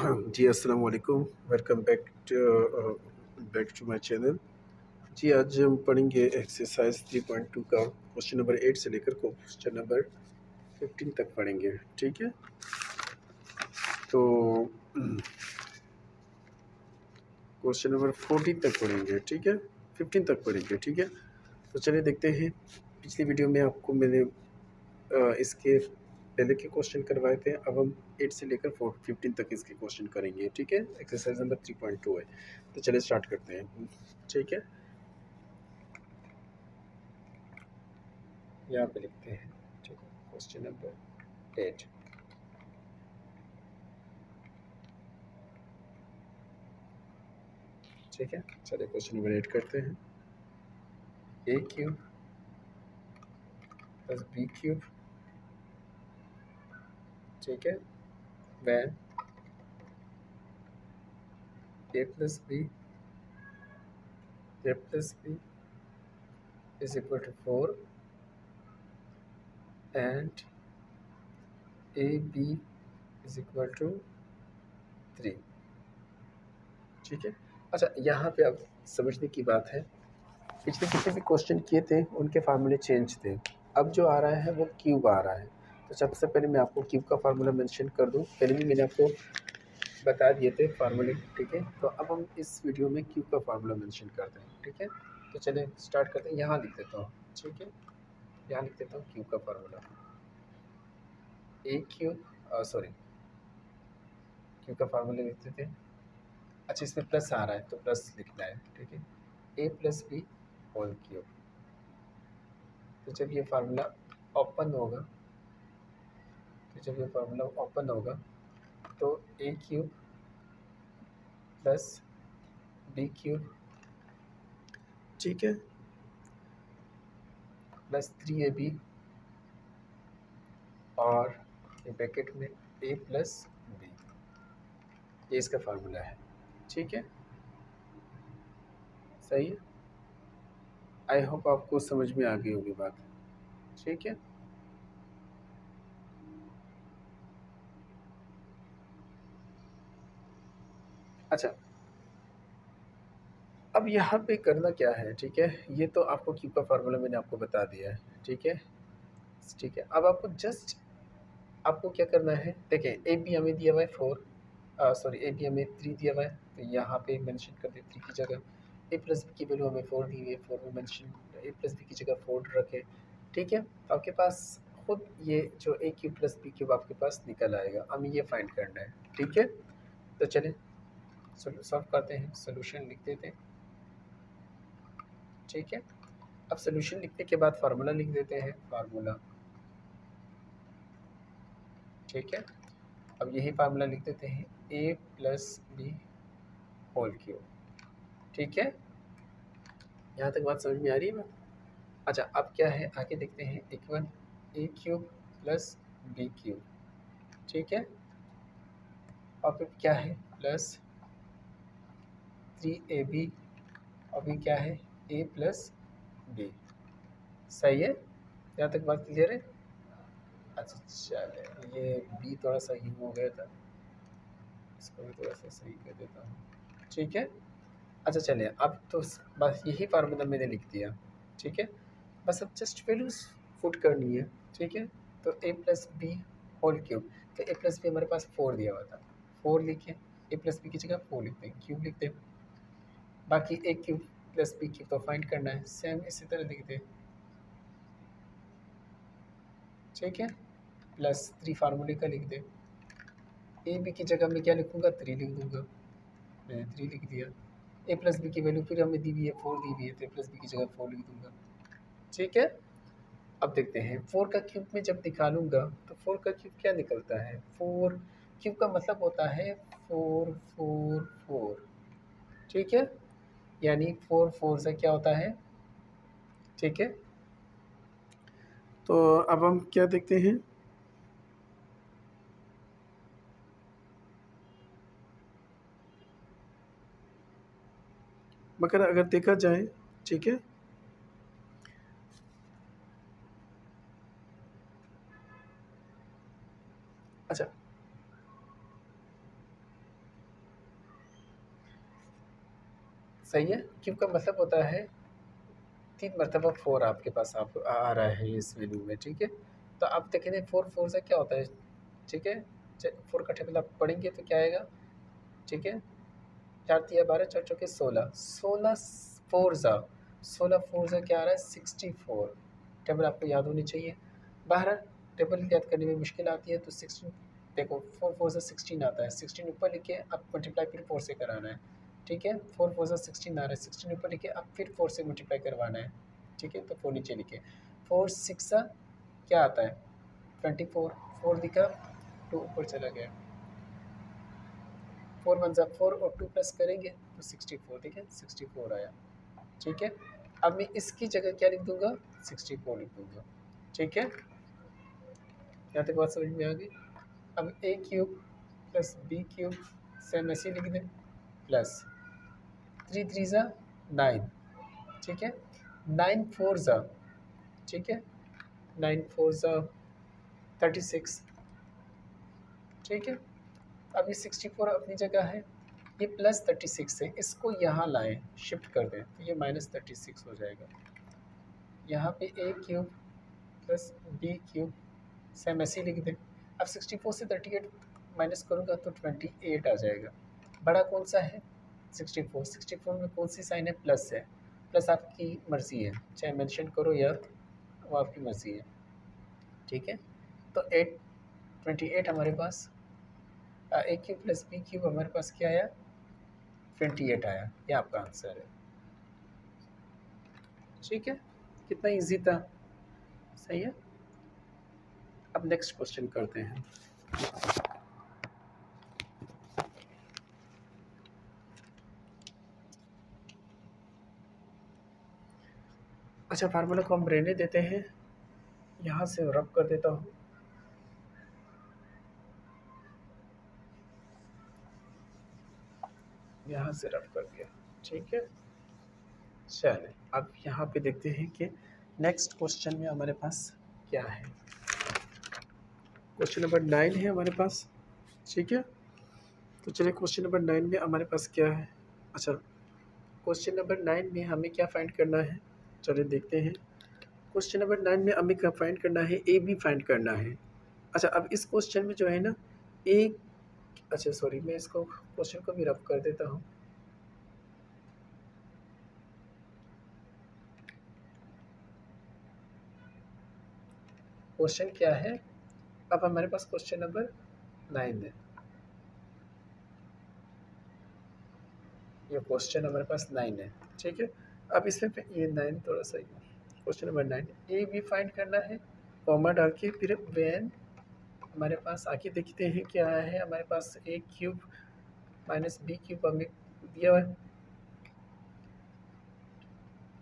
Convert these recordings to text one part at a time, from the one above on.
जी, अस्सलाम वालेकुम। Welcome back to my channel. जी, आज हम पढ़ेंगे एक्सरसाइज 3.2 का क्वेश्चन नंबर 8 से लेकर क्वेश्चन नंबर 15 तक पढ़ेंगे। ठीक है, तो क्वेश्चन नंबर 14 तक पढ़ेंगे। ठीक है, 15 तक पढ़ेंगे। ठीक है, तो चलिए देखते हैं। पिछली वीडियो में आपको मैंने इसके पहले के क्वेश्चन करवाए थे। अब हम 8 से लेकर 15 तक इसके क्वेश्चन करेंगे। ठीक है, एक्सरसाइज नंबर 3.2 है। तो चलिए स्टार्ट करते हैं। ठीक है, यहाँ पे लिखते हैं। ठीक है, क्वेश्चन नंबर 8। ठीक है, चलिए क्वेश्चन नंबर 8 करते हैं। A cube plus B cube, ठीक है, when A plus B is equal to 4 and AB is equal to 3। ठीक है, अच्छा यहाँ पे अब समझने की बात है, पिछले कितने भी क्वेश्चन किए थे उनके फार्मूले चेंज थे। अब जो आ रहा है वो क्यूब आ रहा है। तो सबसे पहले मैं आपको क्यूब का फार्मूला मेंशन कर दूं। पहले भी मैंने आपको बता दिए थे फार्मूले। ठीक है, तो अब हम इस वीडियो में क्यूब का फार्मूला मेंशन करते हैं। ठीक है, तो चलिए स्टार्ट करते हैं। यहाँ लिख देता हूँ। ठीक है, यहाँ लिख देता हूँ क्यूब का फार्मूला। ए क्यूब सॉरी क्यूब का फार्मूला लिख देते हैं। अच्छा, इसमें प्लस आ रहा है तो प्लस लिखना है। ठीक है, a plus b whole cube. तो जब ये फार्मूला ओपन होगा तो a cube plus B cube, ठीक है, प्लस 3AB और ब्रैकेट में ए प्लस बी, ये इसका फार्मूला है। ठीक है, सही है। आई होप आपको समझ में आ गई होगी बात। ठीक है, अच्छा अब यहाँ पे करना क्या है। ठीक है, ये तो आपको क्यूब का फार्मूला मैंने आपको बता दिया है। ठीक है, ठीक है, अब आपको जस्ट आपको क्या करना है। देखें, ए बी हमें दिया हुआ है 4, सॉरी ए बी हमें 3 दिया हुआ है, तो यहाँ पे मेंशन कर दे 3 की जगह। ए प्लस बी की वैल्यू हमें 4 दी हुई है, 4 में मेंशन ए प्लस बी की जगह 4 रखें। ठीक है, तो आपके पास खुद ये जो ए क्यूब प्लस बी क्यूब आपके पास निकल आएगा। हमें ये फाइंड करना है। ठीक है, तो चलें सॉल्व करते हैं। सोल्यूशन लिख देते हैं। ठीक है, अब सोल्यूशन लिखने के बाद फार्मूला लिख देते हैं। फार्मूला, ठीक है, अब यही फार्मूला लिख देते हैं। ए प्लस बी होल क्यूब। ठीक है, यहाँ तक बात समझ में आ रही है बात। अच्छा, अब क्या है आगे देखते हैं। इक्वल ए क्यूब प्लस बी क्यूब, ठीक है, और फिर क्या है प्लस 3AB, और फिर क्या है ए प्लस बी। सही है, यहाँ तक बात क्लियर है। अच्छा चले, ये बी थोड़ा सा यूँ हो गया था, इसको भी थोड़ा सा सही कर देता हूँ। ठीक है, अच्छा चलिए, अब तो बस यही फार्मूला मैंने लिख दिया। ठीक है, बस अब जस्ट वैल्यूज पुट करनी है। ठीक है, तो ए प्लस बी होल क्यूब, तो ए प्लस बी हमारे पास 4 दिया हुआ था, 4 लिखे, ए प्लस बी की जगह 4 लिखते हैं, क्यूब लिखते हैं। बाकी ए क्यूब प्लस बी क्यूब तो फाइंड करना है, सेम इसी तरह लिखते हैं। ठीक है, प्लस 3 फार्मूले का लिख दें। ए बी की जगह मैं क्या लिखूँगा, 3 लिख दूँगा, मैंने 3 लिख दिया। ए प्लस बी की वैल्यू फिर हमें दी हुई है 4 दी हुई है, तो ए प्लस बी की जगह 4 लिख दूँगा। ठीक है, अब देखते हैं 4 का क्यूब में जब निकालूंगा तो 4 का क्यूब क्या निकलता है। 4 क्यूब का मतलब होता है 4 4 4। ठीक है, यानी 4 4 से क्या होता है। ठीक है, तो अब हम क्या देखते हैं। मगर अगर देखा जाए, ठीक है, अच्छा सही है। क्यूब का मतलब होता है 3 मरतबा 4 आपके पास आप आ रहा है इस वैल्यू में, ठीक है। तो आप देखेंगे 4 4 से क्या होता है, ठीक है। 4 का टेबल आप पढ़ेंगे तो क्या आएगा, ठीक है। 4 तिया 12, 4 चौके 16, 16 4 ज़ा क्या आ रहा है 64। टेबल आपको याद होनी चाहिए। बहरहाल टेबल याद करने में मुश्किल आती है तो 16 देखो 4 4 ज़ा 16 आता है, 16 ऊपर लिखे अब मल्टीप्लाई फिर 4 से कराना है, ठीक है। 4 4 ज़ा 16 आ रहा है, 16 ऊपर लिखे अब फिर 4 से मल्टीप्लाई करवाना है, ठीक है। तो 4 नीचे लिखे, 4 6 ज़ा क्या आता है 24, 4 दिखा 2 ऊपर चला गया, 4 1 ज़ा 4 और 2 प्लस करेंगे तो 64, ठीक है 64 आया, ठीक है। अब मैं इसकी जगह क्या लिख दूंगा 64 लिख दूंगा, ठीक है। यहाँ तक बात समझ में आ गई। अब a cube plus B cube same ऐसे लिख दें प्लस 3 3 ज़ा 9, ठीक है। 9 4 ज़ा, ठीक है, 9 4 ज़ा 36, ठीक है। अब ये 64 अपनी जगह है, ये प्लस 36 है, इसको यहाँ लाएं शिफ्ट कर दें तो ये माइनस 36 हो जाएगा। यहाँ पे a cube plus B cube same ऐसे ही लिख दें। अब 64 से 38 माइनस करूँगा तो 28 आ जाएगा। बड़ा कौन सा है 64, 64 में कौन सी साइन है प्लस है, प्लस आपकी मर्ज़ी है चाहे मेंशन करो या वो आपकी मर्ज़ी है, ठीक है। तो 28 हमारे पास ए क्यूब प्लस बी क्यूब हमारे पास क्या आया 28 आया, ये आपका आंसर है, ठीक है। कितना इजी था, सही है। अब नेक्स्ट क्वेश्चन करते हैं। अच्छा फार्मूला को हम रहने देते हैं, यहाँ से रब कर देता हूँ। यहाँ से रब कर दिया, ठीक है। चलिए अब यहाँ पे देखते हैं कि नेक्स्ट क्वेश्चन में हमारे पास क्या है। क्वेश्चन नंबर 9 है हमारे पास, ठीक है। तो चलिए क्वेश्चन नंबर 9 में हमारे पास क्या है। अच्छा क्वेश्चन नंबर 9 में हमें क्या फाइंड करना है, चलिए देखते हैं। क्वेश्चन नंबर 9 में हमें क्या फाइंड करना है, ए बी फाइंड करना है। अच्छा अब इस क्वेश्चन में जो है ना ए, अच्छा सॉरी मैं इसको क्वेश्चन को भी रब कर देता हूँ। क्वेश्चन क्या है, अब हमारे पास क्वेश्चन नंबर 9 है, ये क्वेश्चन हमारे पास 9 है, ठीक है। अब इसमें ये 9 थोड़ा सा question number 9 A B find करना है, कॉमा डाल के फिर वैन हमारे पास आके देखते हैं क्या है। हमारे पास ए क्यूब माइनस बी क्यूब हमें दिया हुआ है।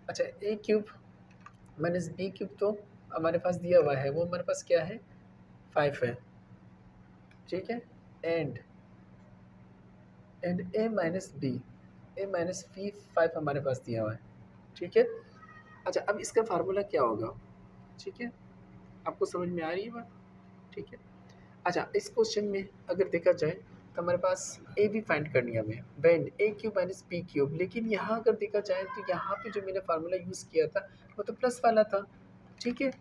अच्छा a cube minus B cube तो हमारे पास दिया हुआ है, वो हमारे पास क्या है 5 है, ठीक है। And A minus B, A minus B 5 हमारे पास दिया हुआ है, ठीक है। अच्छा अब इसका फार्मूला क्या होगा, ठीक है, आपको समझ में आ रही है बात, ठीक है। अच्छा इस क्वेश्चन में अगर देखा जाए तो हमारे पास ए भी फाइंड करनी है हमें, बैंड ए क्यूब माइनस बी क्यूब, लेकिन यहाँ अगर देखा जाए तो यहाँ पे जो मैंने फार्मूला यूज़ किया था वो तो प्लस वाला था, ठीक है।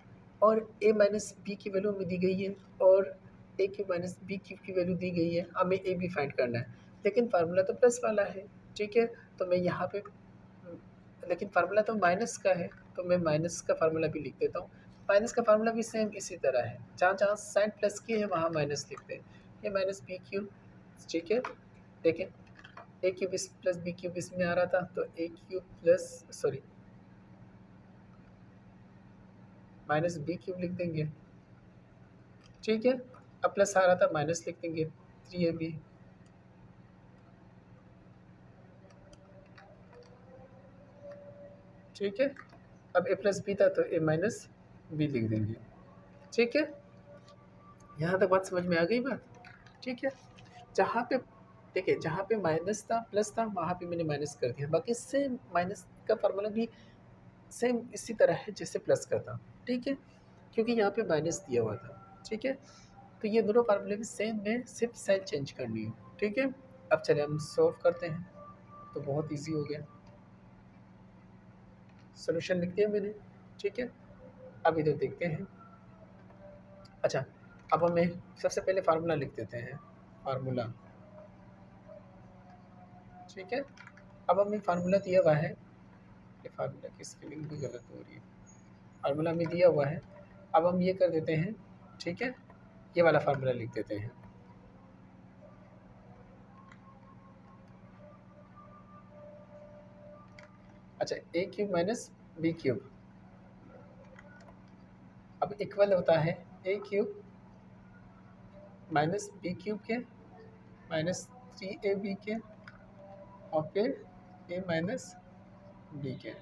और ए माइनस बी की वैल्यू हमें दी गई है और ए क्यूब माइनस बी क्यूब की वैल्यू दी गई है, हमें ए भी फाइंड करना है, लेकिन फार्मूला तो प्लस वाला है, ठीक है। तो मैं यहाँ पे लेकिन फार्मूला तो माइनस का है तो मैं माइनस का फार्मूला भी लिख देता हूँ। माइनस का फार्मूला भी सेम इसी तरह है, जहाँ जहाँ साइन प्लस की है वहाँ माइनस लिखते हैं। ये माइनस बी क्यूब, ठीक है। देखें ए क्यूब इस प्लस बी क्यूब इसमें आ रहा था तो a cube plus sorry minus B cube लिख देंगे, ठीक है। अब प्लस आ रहा था माइनस लिख देंगे 3ab, ठीक है। अब ए प्लस बी था तो ए माइनस बी लिख देंगे, ठीक है। यहाँ तक बात समझ में आ गई बात, ठीक है। जहाँ पे देखिए जहाँ पे माइनस था प्लस था वहाँ पे मैंने माइनस कर दिया, बाकी सेम माइनस का फार्मूला भी सेम इसी तरह है जैसे प्लस का था, ठीक है, क्योंकि यहाँ पे माइनस दिया हुआ था, ठीक है। तो ये दोनों फार्मूले भी सेम है, सिर्फ साइन चेंज करनी है, ठीक है। अब चलिए हम सॉल्व करते हैं, तो बहुत इजी हो गया। सोल्यूशन लिख दिया मैंने, ठीक है। अब इधर देखते हैं। अच्छा, अब हमें सबसे पहले फार्मूला लिख देते हैं, फार्मूला, ठीक है। अब हमें फार्मूला दिया हुआ है, ये फार्मूला की स्पेलिंग भी गलत हो रही है, फार्मूला हमें दिया हुआ है। अब हम ये कर देते हैं, ठीक है, ये वाला फार्मूला लिख देते हैं। अच्छा, a cube minus B cube, अब इक्वल होता है ए क्यूब माइनस बी क्यूब के माइनस 3ab के और फिर ए माइनस बी के।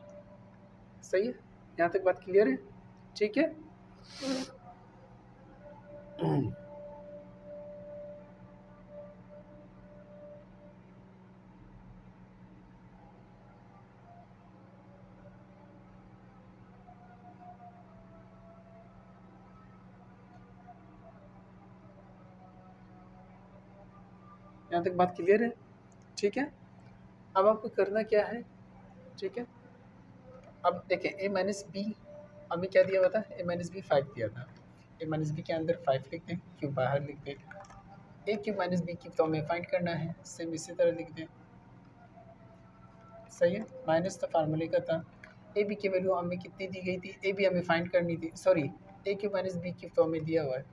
सही है, यहाँ तक बात क्लियर है, ठीक है। यहाँ तक बात क्लियर है, ठीक है। अब आपको करना क्या है, ठीक है। अब देखें ए माइनस बी हमें क्या दिया हुआ था, ए माइनस बी 5 दिया था, ए माइनस बी के अंदर 5 लिख दें, क्यूब बाहर लिख दें। ए क्यूब माइनस बी क्यूब तो हमें फाइंड करना है, सेम इसी तरह लिख दें। सही है, माइनस तो फार्मूले का था। ए बी की वैल्यू हमें कितनी दी गई थी, ए बी हमें फाइंड करनी थी, सॉरी ए क्यूब माइनस बी क्यूब तो हमें दिया हुआ है,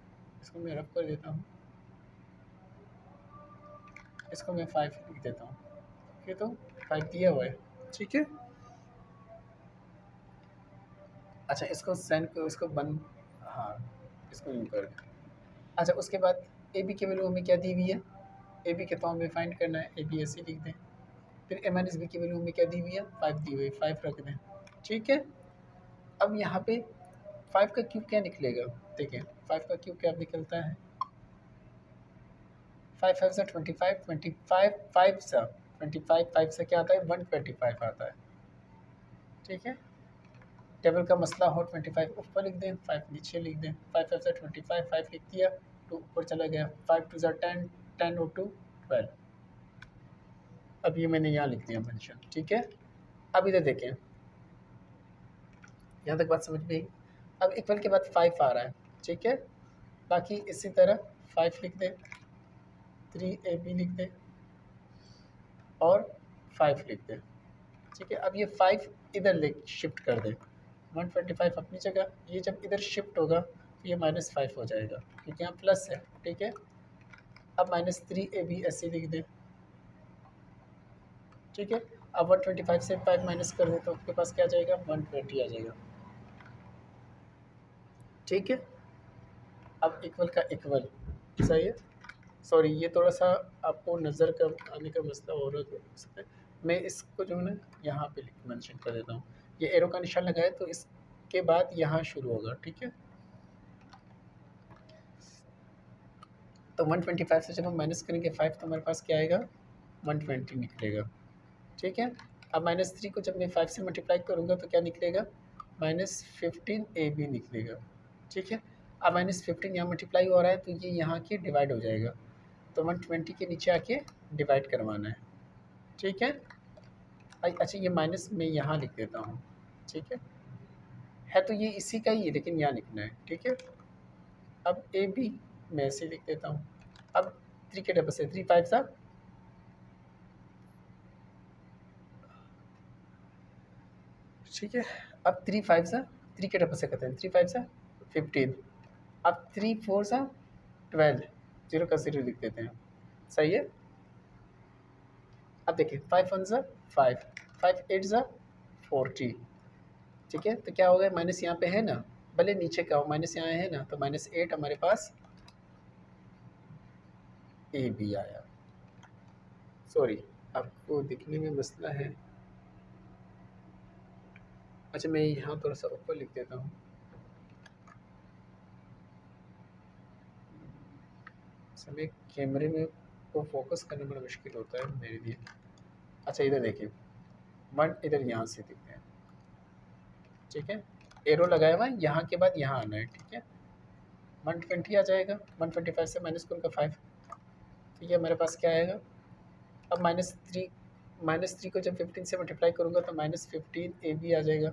इसको मैं रफ कर देता हूँ, इसको मैं 5 लिख देता हूँ, ये तो 5 दिया हुआ है, ठीक है। अच्छा, इसको सेंड को इसको बंद, हाँ इसको यूँ कर दें। अच्छा, उसके बाद ए बी की वैल्यू हमें क्या दी हुई है, ए बी के तो हमें फाइंड करना है, ए बी ऐसे लिख दें। फिर ए माइनस बी की वैल्यू हमें क्या दी हुई है, 5 दी हुई है, 5 रख दें, ठीक है। अब यहाँ पे 5 का क्यूब क्या निकलेगा, देखिए 5 का क्यूब क्या निकलता है, 5 5 सा 25, 25 5 सा 25, 5 से क्या आता है 125 आता है, ठीक है। टेबल का मसला हो 25 ऊपर लिख दें, 5 नीचे लिख दें, 5 5 सा 25, 5 लिख दिया, 2 ऊपर चला गया, 5 2 सा 10, 10 और 2 12। अब ये मैंने यहाँ लिख दिया मेंशन, ठीक है। अब इधर देखें, यहाँ तक बात समझ में आई। अब इक्वल के बाद 5 आ रहा है, ठीक है। बाकी इसी तरह 5 लिख दें, 3ab लिख दें और 5 लिख दें, ठीक है। अब ये 5 इधर ले शिफ्ट कर दें, 125 अपनी जगह, ये जब इधर शिफ्ट होगा तो ये -5 हो जाएगा क्योंकि यहाँ प्लस है, ठीक है। अब -3ab ऐसे लिख दें, ठीक है। अब 125 से 5 माइनस कर दें तो आपके पास क्या आ जाएगा, 120 आ जाएगा, ठीक है। अब इक्वल का इक्वल, सही है। सॉरी, ये थोड़ा सा आपको नज़र का आने का मसला हो रहा है, मैं इसको जो है ना यहाँ पे मेंशन कर देता हूँ, ये एरो का निशान लगाए तो इसके बाद यहाँ शुरू होगा, ठीक है। तो 125 से जब हम माइनस करेंगे 5 तो हमारे पास क्या आएगा, 120 निकलेगा, ठीक है। अब -3 को जब मैं 5 से मल्टीप्लाई करूँगा तो क्या निकलेगा, -15ab निकलेगा, ठीक है। अब -15 यहाँ मल्टीप्लाई हो रहा है तो ये यहाँ के डिवाइड हो जाएगा, तो 120 के नीचे आके डिवाइड करवाना है, ठीक है। अच्छा, ये माइनस मैं यहाँ लिख देता हूँ, ठीक है तो ये इसी का ही है लेकिन यहाँ लिखना है, ठीक है। अब ए बी मैं ऐसे लिख देता हूँ। अब 3 के डबल से 3 5 सा, ठीक है। अब 3 5 सा 3 के डबल से करते हैं, 3 5 सा 15, अब 3 4 सा 12, 0 का 0 लिख देते हैं, सही है। अब देखिए 5 1 सा 5, 5 8 सा 40, ठीक है। तो क्या हो गया, माइनस यहाँ पे है ना, भले नीचे का हो माइनस यहाँ है ना, तो -8 हमारे पास ए बी आया। सॉरी, आपको दिखने में मसला है। अच्छा, मैं यहाँ थोड़ा सा ऊपर लिख देता हूँ, समय कैमरे में को फोकस करना बड़ा मुश्किल होता है मेरे लिए। अच्छा, इधर देखिए 1 इधर यहाँ से दिखते हैं, ठीक है। एरो लगाया हुआ है, यहाँ के बाद यहाँ आना है, ठीक है। 120 आ जाएगा, 125 से माइनस करूँगा 5, तो ये हमारे पास क्या आएगा। अब -3 को जब 15 से मल्टीप्लाई करूँगा तो -15 ए बी आ जाएगा,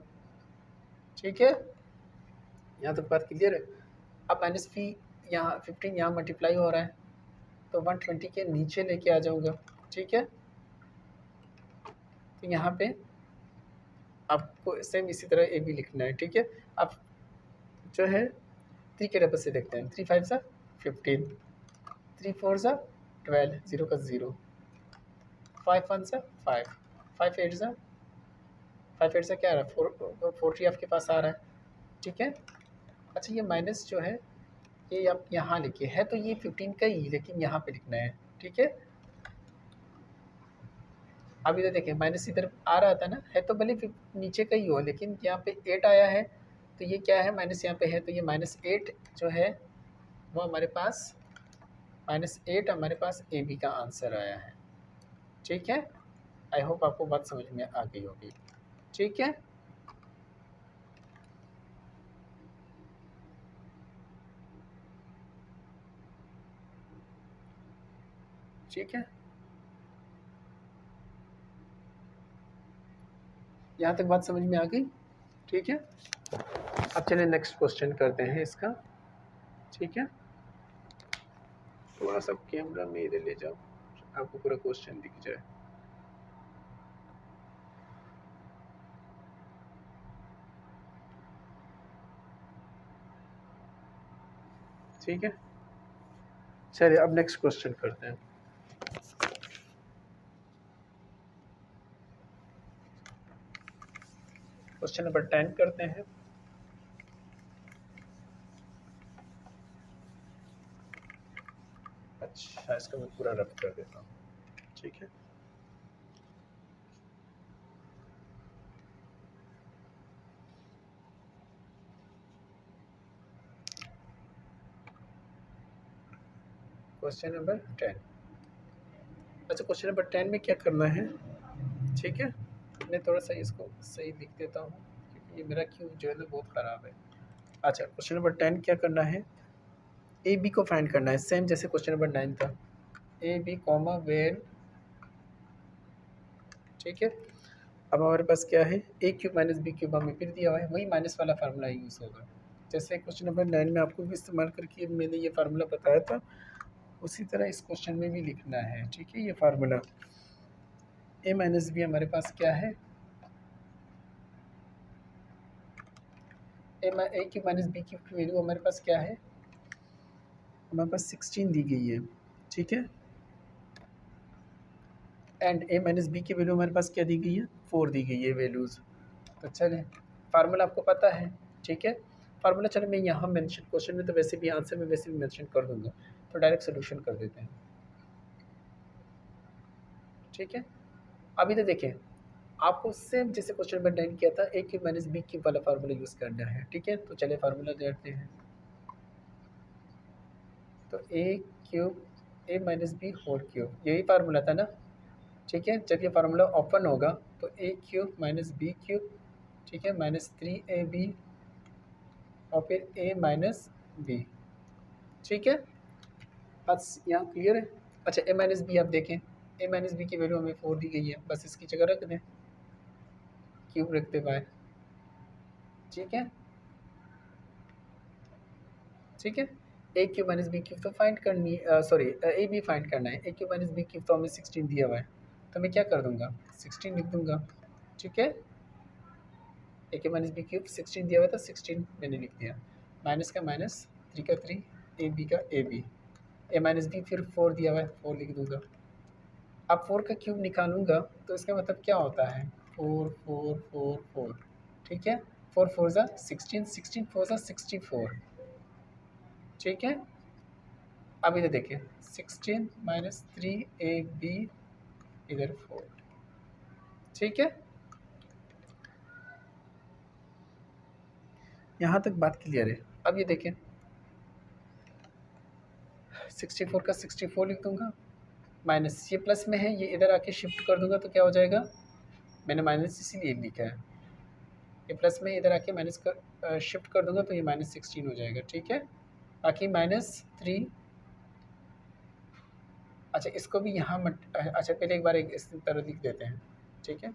ठीक है, यहाँ तक बात क्लियर है। अब माइनस पी यहाँ 15 यहाँ मल्टीप्लाई हो रहा है तो 120 के नीचे लेके आ जाऊँगा। ठीक है, तो यहाँ पे आपको सेम इसी तरह ए बी लिखना है। ठीक है, अब जो है 3 के डबल से देखते हैं। 3 5 सा 15, 3 4 सा 12, 0 का 0, 5 1 सा 5, 5 8 सा 5 8 सा क्या आ रहा है 40 आपके पास आ रहा है। ठीक है, अच्छा ये माइनस जो है ये आप यहाँ लिखिए, है तो ये 15 का ही लेकिन यहाँ पे लिखना है। ठीक है, अब इधर देखिए माइनस इधर आ रहा था ना, है तो भले नीचे का ही हो लेकिन यहाँ पे 8 आया है तो ये क्या है माइनस यहाँ पे है तो ये -8 जो है वो हमारे पास -8 हमारे पास ए बी का आंसर आया है। ठीक है, आई होप आपको बात समझ में आ गई होगी। ठीक है, ठीक है, यहाँ तक बात समझ में आ गई। ठीक है, अब चलिए नेक्स्ट क्वेश्चन करते हैं इसका। ठीक है, थोड़ा सा कैमरा में इधर ले जाओ आपको पूरा क्वेश्चन दिख जाए। ठीक है, चलिए अब नेक्स्ट क्वेश्चन करते हैं। क्वेश्चन नंबर 10 करते हैं। अच्छा, इसको मैं पूरा रफ कर देता हूँ। ठीक है, क्वेश्चन नंबर 10। अच्छा, क्वेश्चन नंबर 10 में क्या करना है। ठीक है, मैं थोड़ा सा इसको सही लिख देता हूँ क्योंकि ये मेरा क्यू जो है ना बहुत ख़राब है। अच्छा, क्वेश्चन नंबर 10 क्या करना है, ए बी को फाइंड करना है सेम जैसे क्वेश्चन नंबर 9 था। A B comma where. ठीक है, अब हमारे पास क्या है ए क्यूब माइनस बी क्यूब हमें फिर दिया हुआ है, वही माइनस वाला फार्मूला यूज़ होगा जैसे क्वेश्चन नंबर 9 में आपको भी इस्तेमाल करके मैंने ये फार्मूला बताया था, उसी तरह इस क्वेश्चन में भी लिखना है। ठीक है, ये फार्मूला ए माइनस बी हमारे पास क्या है, ए क्यूब माइनस बी क्यूब की वैल्यू हमारे पास क्या है, हमारे पास 16 दी गई है। ठीक है, एंड ए माइनस बी की वैल्यू हमारे पास क्या दी गई है 4 दी गई है वैल्यूज़। तो चलें, फार्मूला आपको पता है। ठीक है, फार्मूला चलो मैं यहाँ मेंशन क्वेश्चन में तो वैसे भी आंसर में वैसे भी मेंशन कर दूंगा, तो डायरेक्ट सोल्यूशन कर देते हैं। ठीक है, अभी तो देखें आपको सेम जैसे क्वेश्चन नंबर 9 किया था ए क्यूब माइनस बी क्यूब वाला फार्मूला यूज़ करना है। ठीक है, तो चलिए फार्मूला देखते हैं। तो a cube A minus b whole cube यही फार्मूला था ना। ठीक है, जब ये फार्मूला ओपन होगा तो a cube minus B cube, ठीक है, -3ab और फिर ए माइनस बी। ठीक है, बस यहाँ क्लियर है। अच्छा, ए माइनस बी आप देखें, ए माइनस बी की वैल्यू हमें 4 दी गई है, बस इसकी जगह रख दें, क्यूब रखते बाय। ठीक है, ठीक है, ए क्यूब माइनस बी क्यूब तो फाइंड करनी सॉरी ए बी फाइंड करना है। ए क्यूब माइनस बी क्यूब तो हमें 16 दिया हुआ है, तो मैं क्या कर दूंगा 16 लिख दूंगा। ठीक है, ए क्यूब माइनस बी क्यूब 16 दिया हुआ था, 16 मैंने लिख दिया, माइनस का माइनस, 3 का 3, ए बी का A B, A minus B फिर 4 दिया हुआ है 4 लिख दूंगा। अब 4 का क्यूब निकालूंगा तो इसका मतलब क्या होता है 4 4 4 4। ठीक है, 4 4 ज़ा 16, 16 4 ज़ा 64। ठीक है, अब इधर देखिए 16 माइनस 3ab इधर 4। ठीक है, यहाँ तक बात क्लियर है। अब ये देखें 64 का 64 लिख दूंगा, माइनस ये प्लस में है, ये इधर आके शिफ्ट कर दूंगा तो क्या हो जाएगा, मैंने माइनस इसीलिए लिखा है, ये प्लस में इधर आके माइनस कर शिफ्ट कर दूंगा तो ये -16 हो जाएगा। ठीक है, बाकी -3। अच्छा, इसको भी यहाँ मट अच्छा पहले एक बार एक इस तरह लिख देते हैं। ठीक है,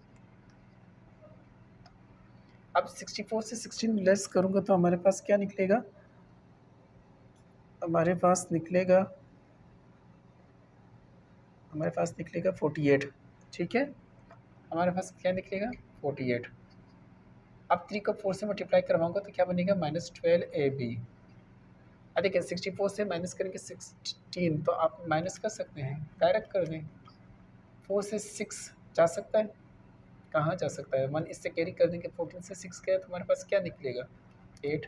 अब 64 से 16 लेस करूँगा तो हमारे पास क्या निकलेगा? हमारे पास निकलेगा 48। ठीक है, हमारे पास क्या निकलेगा? 48। अब 3 को 4 से मल्टीप्लाई करवाऊंगा तो क्या बनेगा? -12ab। अब देखिए 64 से माइनस करेंगे 16 तो आप माइनस कर सकते हैं, डायरेक्ट कर दें। 4 से 6 जा सकता है? कहाँ जा सकता है? 1 इससे कैरी कर देंगे, 14 से 6 गया तो हमारे पास क्या निकलेगा? 8।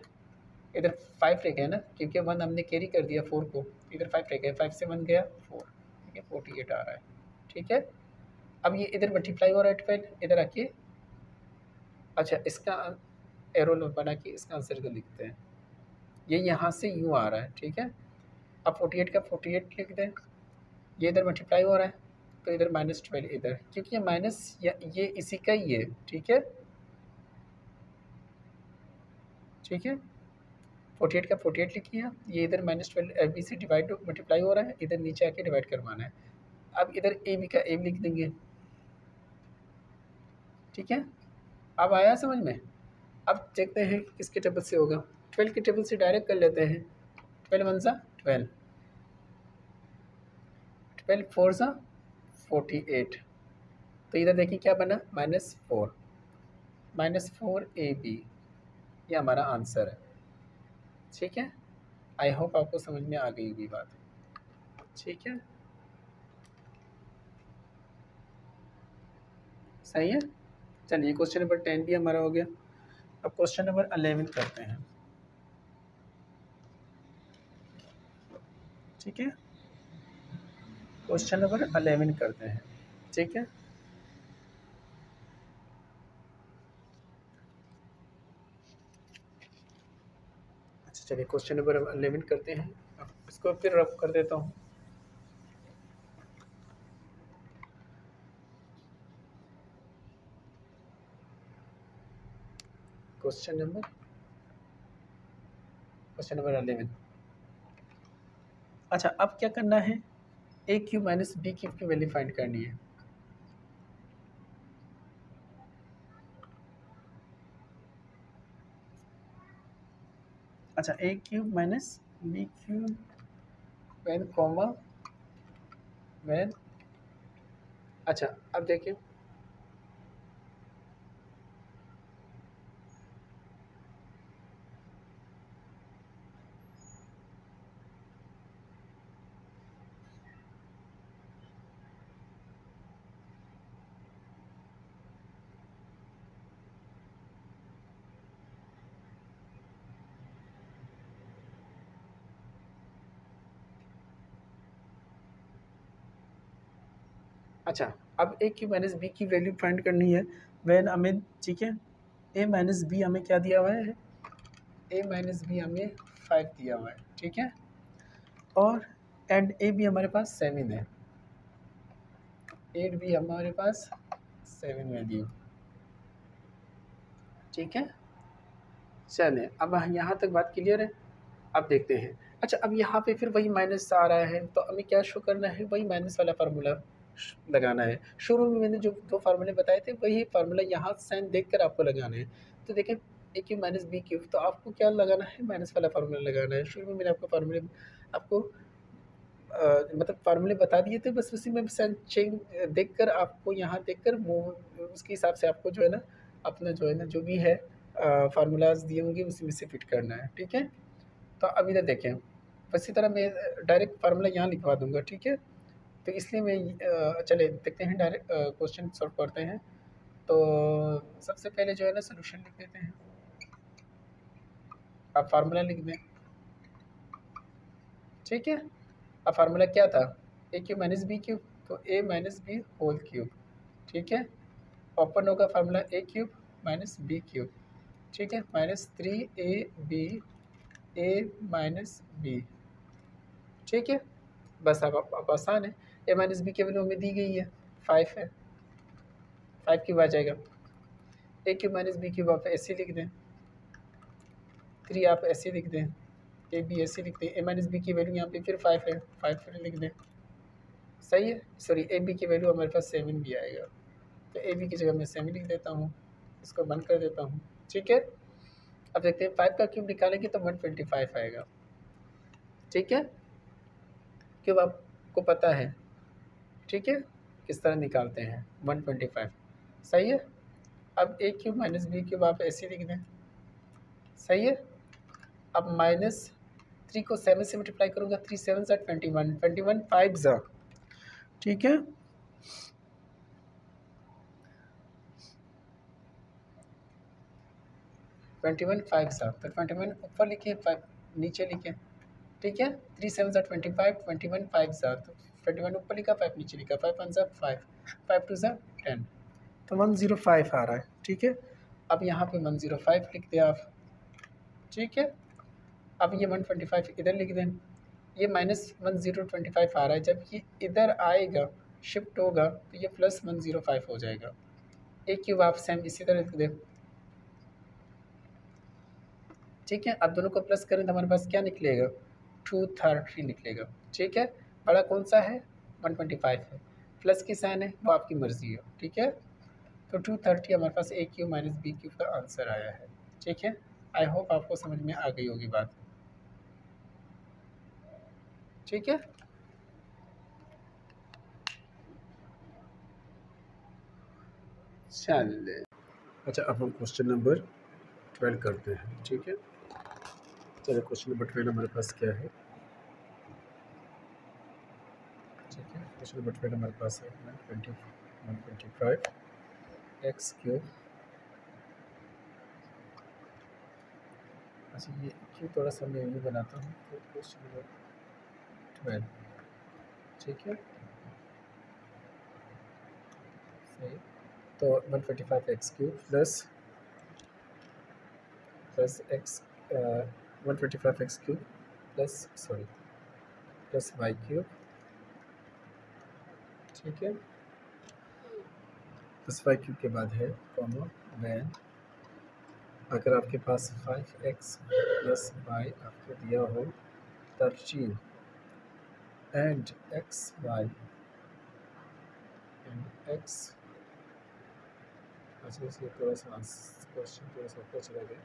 इधर 5 रह गया ना, क्योंकि 1 हमने कैरी कर दिया 4 को, इधर 5 रह गया, 5 से 1 गया 4, ठीक है, 48 आ रहा है। ठीक है, अब ये इधर मल्टीप्लाई हो रहा है 12, इधर आके अच्छा इसका एरो बना के इसका आंसर को लिखते हैं। ये यहाँ से यूँ आ रहा है, ठीक है। अब 48 का 48 लिख दें, ये इधर मल्टीप्लाई हो रहा है तो इधर -12 इधर, क्योंकि ये माइनस ये इसी का ही है, ठीक है। ठीक है, 48 का 48 लिख लिया, ये इधर -12 ए बी से डिवाइड मल्टीप्लाई हो रहा है, इधर नीचे आके डिवाइड करवाना है। अब इधर ए बी का ए बी लिख देंगे, ठीक है। अब आया समझ में? अब देखते हैं किसके टेबल से होगा। 12 के टेबल से डायरेक्ट कर लेते हैं। 12 वन सा 12, 12 फोर सा 48, तो इधर देखिए क्या बना? -4, -4ab, ये हमारा आंसर है। ठीक है, आई होप आपको समझ में आ गई होगी बात। ठीक है, सही है। चलिए क्वेश्चन नंबर 10 भी हमारा हो गया। अब क्वेश्चन नंबर 11 करते हैं। ठीक है, क्वेश्चन नंबर 11 करते हैं। ठीक है, अच्छा चलिए क्वेश्चन नंबर 11 करते हैं। अब इसको फिर रब कर देता हूँ। Question number 11। अच्छा अब क्या करना है? ए क्यूब माइनस बी क्यूब की वैल्यू फाइंड करनी है। अच्छा a cube minus B cube one comma one, अच्छा अब देखिए अच्छा अब ए क्यूब माइनस बी की वैल्यू फाइंड करनी है वैन हमें, ठीक है। ए माइनस बी हमें क्या दिया हुआ है? ए माइनस बी हमें 5 दिया हुआ है, ठीक है। और एंड ए भी हमारे पास 7 है, 8 भी हमारे पास 7 वैल्यू, ठीक है। चलें अब यहाँ तक बात क्लियर है। अब देखते हैं, अच्छा अब यहाँ पे फिर वही माइनस आ रहा है तो हमें क्या शो करना है? वही माइनस वाला फार्मूला लगाना है। शुरू में मैंने जो 2 फार्मूले बताए थे वही फार्मूला यहाँ साइन देखकर आपको लगाना है। तो देखें a cube minus B cube, तो आपको क्या लगाना है? माइनस वाला फार्मूला लगाना है। शुरू में मैंने आपको फार्मूले आपको मतलब फार्मूले बता दिए थे, बस उसी में साइन चेंज देखकर आपको यहाँ देखकर वो उसके हिसाब से आपको जो है ना अपना जो है ना जो भी है फार्मूलाज दिए होंगे उसी में से फिट करना है, ठीक है। तो अब इधर देखें, इसी तरह मैं डायरेक्ट फार्मूला यहाँ लिखवा दूँगा, ठीक है। तो इसलिए मैं चलिए देखते हैं डायरेक्ट क्वेश्चन सॉल्व करते हैं। तो सबसे पहले जो है ना सॉल्यूशन लिख देते हैं। आप फार्मूला लिख दें, ठीक है। अब फार्मूला क्या था? ए क्यूब माइनस बी क्यूब, तो ए माइनस बी होल क्यूब, ठीक है। ओपन होगा फार्मूला ए क्यूब माइनस बी क्यूब, ठीक है, -3ab ए माइनस बी, ठीक है। बस अब आसान है। ए माइनस बी की वैल्यू हमें दी गई है 5 है, 5 क्यूब आ जाएगा। ए क्यूब माइनस बी क्यूब आप ऐसे लिख दें, 3 आप ऐसे लिख दें, ए बी ऐसे लिख दें। ए माइनस बी की वैल्यू यहाँ पे फिर 5 है, 5 फिर लिख दें, सही है। सॉरी ए बी की वैल्यू हमारे पास 7 भी आएगा, तो ए बी की जगह मैं 7 लिख देता हूँ, इसको बंद कर देता हूँ। ठीक है। अब देखते हैं 5 का क्यूब निकालेंगे तो 125 आएगा, ठीक है। क्यूब आपको पता है, ठीक है, किस तरह निकालते हैं 125, सही है। अब a cube minus B cube आप ऐसे लिख दें, सही है। अब -3 को 7 से मल्टीप्लाई करूँगा, 3 7 ज़ा 21, 21 5 ज़ा, ठीक है। ट्वेंटी वन 5 ज़ा, तो 21 ऊपर लिखे, 5 नीचे लिखे, ठीक है। 3 7 ज़ा 25, 21 5 ज़ा, तो 21 ऊपर लिखा, 5 नीचे लिखा, 5 1 ज़ा 5, 5 2 ज़ा 10, तो 105 आ रहा है, ठीक है। अब यहाँ पे 105 लिख दिया आप, ठीक है। अब ये 125 इधर लिख दें, ये -1025 आ रहा है, जब ये इधर आएगा शिफ्ट होगा तो ये +105 हो जाएगा। ए क्यूब आप सेम इसी तरह लिख दें, ठीक है। अब दोनों को प्लस करें तो हमारे पास क्या निकलेगा, 230 निकलेगा, ठीक है। बड़ा कौन सा है, 125 है, प्लस की साइन है वो आपकी मर्ज़ी है, ठीक है। तो 230 हमारे पास ए क्यूब माइनस बी क्यूब का आंसर आया है, ठीक है। आई होप आपको समझ में आ गई होगी बात, ठीक है। चलिए, अच्छा अब हम क्वेश्चन नंबर 12 करते हैं, ठीक है। चलिए क्वेश्चन नंबर 12 हमारे पास क्या है, ठीक है। क्वेश्चन नंबर 12 हमारे पास है 125 एक्स क्यूब, अच्छा ये क्यों थोड़ा सा मैं ये बनाता हूँ, तो क्वेश्चन नंबर 12, ठीक है, सही। तो 125 X cube plus X 125 X cube plus Y cube, ठीक है। प्लस वाई क्यूब के बाद है कॉमा वैन, अगर आपके पास 5x प्लस वाई आपको दिया हो 13 and X Y and X, अच्छा इसलिए थोड़ा सा क्वेश्चन थोड़ा सा ऊपर चला गया,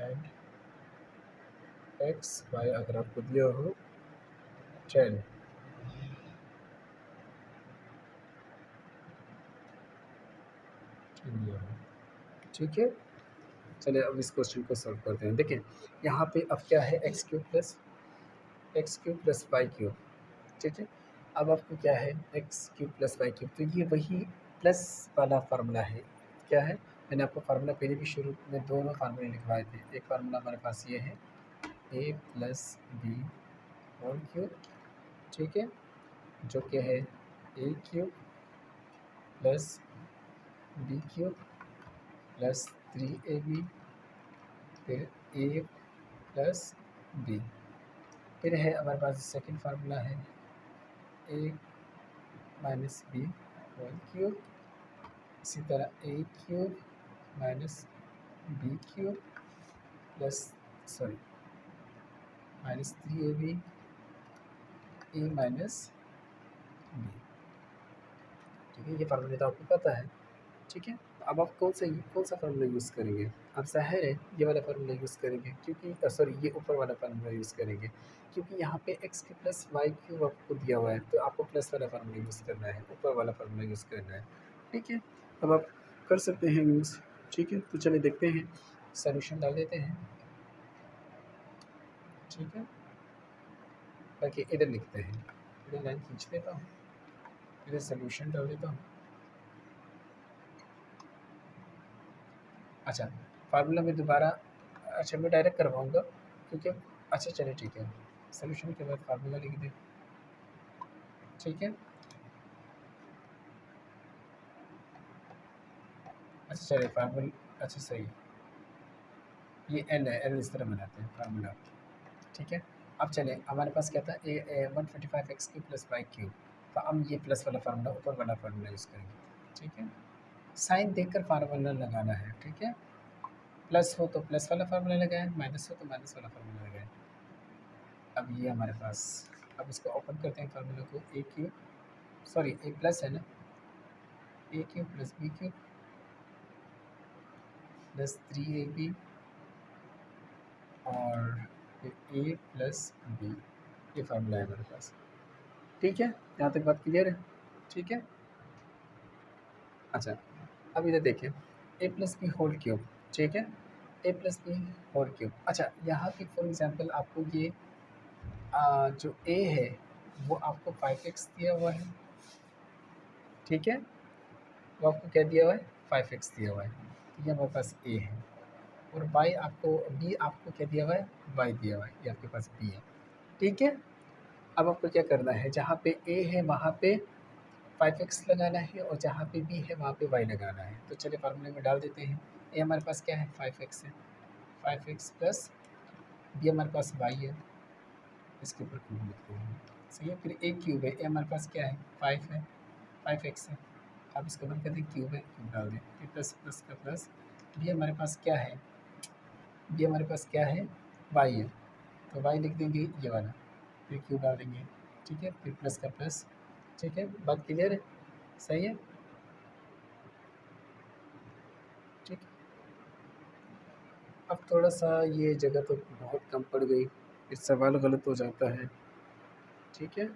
एंड एक्स वाई अगर आपको दिया हो 10, ठीक है। चलिए अब इस क्वेश्चन को सॉल्व करते हैं। देखिए यहाँ पे अब क्या है, X cube plus Y cube, ठीक है। अब आपको क्या है, X cube plus Y cube, तो ये वही प्लस वाला फार्मूला है, क्या है, मैंने आपको फार्मूला पहले भी शुरू में दोनों फार्मूले लिखवाए थे। एक फार्मूला हमारे पास ये है a plus b whole cube, ठीक है, जो कि है ए cube plus B cube plus 3ab, फिर ए प्लस बी, फिर है हमारे पास सेकंड फार्मूला है a minus b whole cube, इसी तरह a cube minus B cube plus sorry -3ab a minus b, ठीक है। ये फार्मूला तो आपको पता है, ठीक है। अब आप कौन सा फार्मूला यूज़ करेंगे, आप ज़ाहिर है ये वाला फार्मूला यूज़ करेंगे, क्योंकि सॉरी ये ऊपर वाला फार्मूला यूज़ करेंगे, क्योंकि यहाँ पे एक्स के प्लस वाई क्यूब आपको दिया हुआ है, तो आपको प्लस वाला फार्मूला यूज़ करना है, ऊपर वाला फार्मूला यूज़ करना है, ठीक है। अब आप कर सकते हैं यूज़, ठीक है। तो चलिए देखते हैं, सॉल्यूशन डाल देते हैं, ठीक है। बाकी इधर लिखते हैं, इधर लाइन खींच देता हूँ, इधर सॉल्यूशन डाल देता हूँ। अच्छा फार्मूला में दोबारा, अच्छा मैं डायरेक्ट करवाऊँगा क्योंकि, अच्छा चलिए ठीक है, सॉल्यूशन के बाद फार्मूला लिख दें, ठीक है। अच्छा चलिए फार्मूला, अच्छा सही, ये एल है, एल इस तरह बनाते हैं फार्मूला, ठीक है। अब चलें हमारे पास क्या था, A 125 X cube plus Y cube, तो हम ये प्लस वाला फार्मूला ऊपर वाला फार्मूला यूज़ करेंगे, ठीक है। साइन देखकर फार्मूला लगाना है, ठीक है। प्लस हो तो प्लस वाला फार्मूला लगाएं, माइनस हो तो माइनस वाला फार्मूला लगाएं। अब ये हमारे पास, अब इसको ओपन करते हैं फार्मूला को, a cube sorry a plus है ना, a cube plus B cube plus 3ab और फिर ए प्लस बी, ये फार्मूला है हमारे पास। ठीक है, यहाँ तक बात क्लियर है? ठीक है। अच्छा, अब इधर देखिए, ए प्लस बी होल क्यूब, ठीक है, a plus b whole cube. अच्छा, यहाँ पे फॉर एग्जांपल आपको ये जो ए है वो आपको 5x दिया हुआ है, ठीक है, वो आपको क्या दिया हुआ है, 5x दिया हुआ है, तो ये हमारे पास ए है। और y आपको b आपको क्या दिया हुआ है, y दिया हुआ है, ये आपके पास b है। ठीक है, अब आपको क्या करना है, जहाँ पे a है वहाँ पे 5x लगाना है और जहाँ पे b है वहाँ पे y लगाना है। तो चलिए फार्मूले में डाल देते हैं। a हमारे पास क्या है, 5x है, 5x प्लस b हमारे पास y है, इसके ऊपर क्यूब लिखते हैं, सही है। फिर a क्यूब है, a हमारे पास क्या है, 5 है, 5x है, आप इसको बंद कर दें, क्यूब है, क्यूब डाल दें, फिर प्लस प्लस का प्लस, b हमारे पास क्या है, b हमारे पास क्या है, y है, तो y लिख देंगे ये वाला, फिर क्यूब डाल देंगे, ठीक है, फिर प्लस का प्लस। ठीक है, बात क्लियर है? सही है, ठीक। अब थोड़ा सा ये जगह तो बहुत कम पड़ गई, फिर सवाल गलत हो जाता है, ठीक है,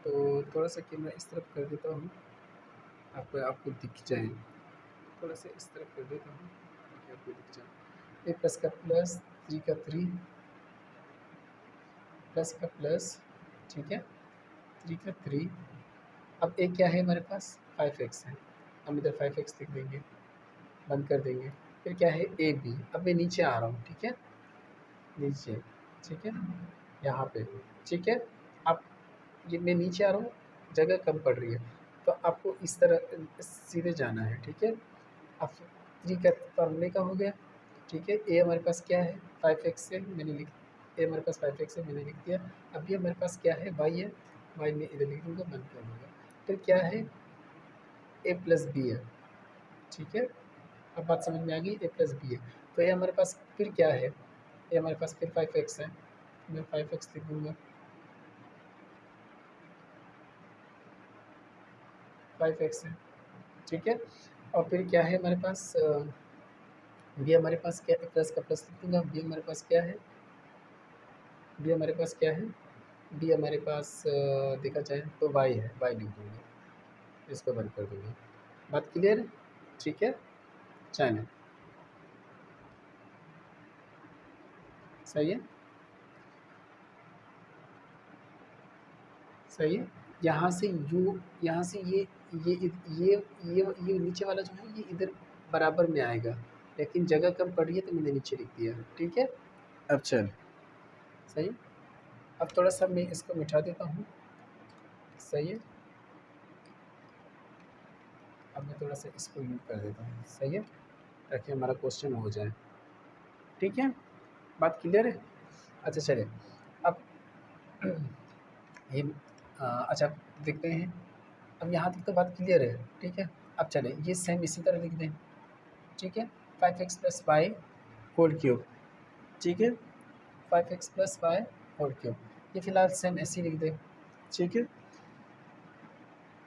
तो थोड़ा सा कि मैं इस तरफ कर देता हूँ, आपको आपको दिख जाए, थोड़ा सा इस तरफ कर देता हूँ ताकि आपको दिख जाए। ए प्लस का प्लस, 3 का 3, प्लस का प्लस, ठीक है, 3 का 3। अब ए क्या है हमारे पास, 5x है, हम इधर 5x लिख देंगे, बंद कर देंगे। फिर क्या है, ए बी, अब मैं नीचे आ रहा हूँ, ठीक है, नीचे, ठीक है, यहाँ पे, ठीक है। अब ये मैं नीचे आ रहा हूँ, जगह कम पड़ रही है, तो आपको इस तरह सीधे जाना है, ठीक है। अब 3 का फार्मूले का हो गया, ठीक है। ए हमारे पास क्या है, 5x है, मैंने लिख, ए हमारे पास 5x है, मैंने लिख दिया। अब ये हमारे पास क्या है, y है, y में इधर लिख दूँगा, बंद कर दूँगा। फिर क्या है, ए प्लस बी है, ठीक है। अब बात समझ में आ गई, ए प्लस बी है, तो ये हमारे पास फिर क्या है, ये हमारे पास फिर 5x है, मैं 5x लिख दूँगा, 5x है, ठीक है। और फिर क्या है हमारे पास, बी हमारे पास क्या है, प्लस का प्लस लिख दूँगा, बी हमारे पास क्या है, बी हमारे पास क्या है, बी हमारे पास देखा जाए तो वाई है, वाई लिख दूँगा, इसको बंद कर दूँगा। बात क्लियर है? ठीक है, चलिए, सही है, सही है। यहाँ से यू, यहाँ से ये नीचे वाला जो है ये इधर बराबर में आएगा, लेकिन जगह कम पड़ रही है तो मैंने नीचे लिख दिया, ठीक है। अब चल, सही है। अब थोड़ा सा मैं इसको मिटा देता हूँ, सही है। अब मैं थोड़ा सा इसको यूँ कर देता हूँ, सही है, ताकि हमारा क्वेश्चन हो जाए, ठीक है। बात क्लियर है? अच्छा चलिए, अब ये अच्छा देखते हैं, अब यहाँ तक तो बात क्लियर है, ठीक है। अब चलें ये सेम इसी तरह लिख दें, ठीक है, 5x plus Y whole cube, ठीक है, 5x plus Y whole cube, ये फिलहाल सेम ऐसे ही लिख दें, ठीक है।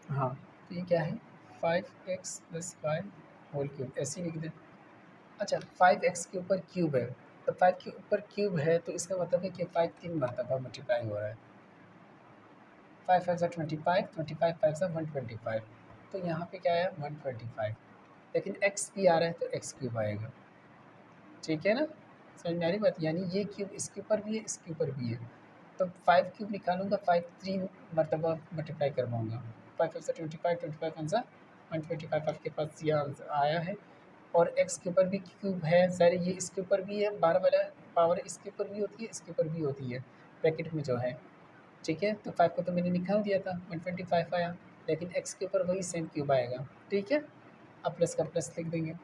हाँ, तो ये क्या है, 5x plus Y whole cube, ऐसे ही लिख दें। अच्छा, 5x के ऊपर क्यूब है, तो 5 के ऊपर क्यूब है तो इसका मतलब है कि 5 3 मरतबा मल्टीप्लाई हो रहा है, 5 5 ज़ा 25, 25 5 ज़ा 125, तो यहाँ पे क्या आया, 125, लेकिन x भी आ रहा है तो x क्यूब आएगा, ठीक है ना, समझ में आ रही बात, यानी ये क्यूब इसके ऊपर भी है, इसके ऊपर भी है, तो 5 क्यूब निकालूंगा, 5 3 मरतबा मल्टीप्लाई करवाऊँगा, 5 5 ज़ा 25, 25 1 ज़ा 125, आपके पास ये आंसर आया है। और x के ऊपर भी क्यूब है, ज़ाहिर है ये इसके ऊपर भी है, 12 वाला पावर इसके ऊपर भी होती है, इसके ऊपर भी होती है, ब्रैकेट में जो है, ठीक है। तो 5 को तो मैंने निकाल दिया था, 125 आया, लेकिन x के ऊपर वही सेम क्यूब आएगा, ठीक है। अब प्लस का प्लस लिख देंगे।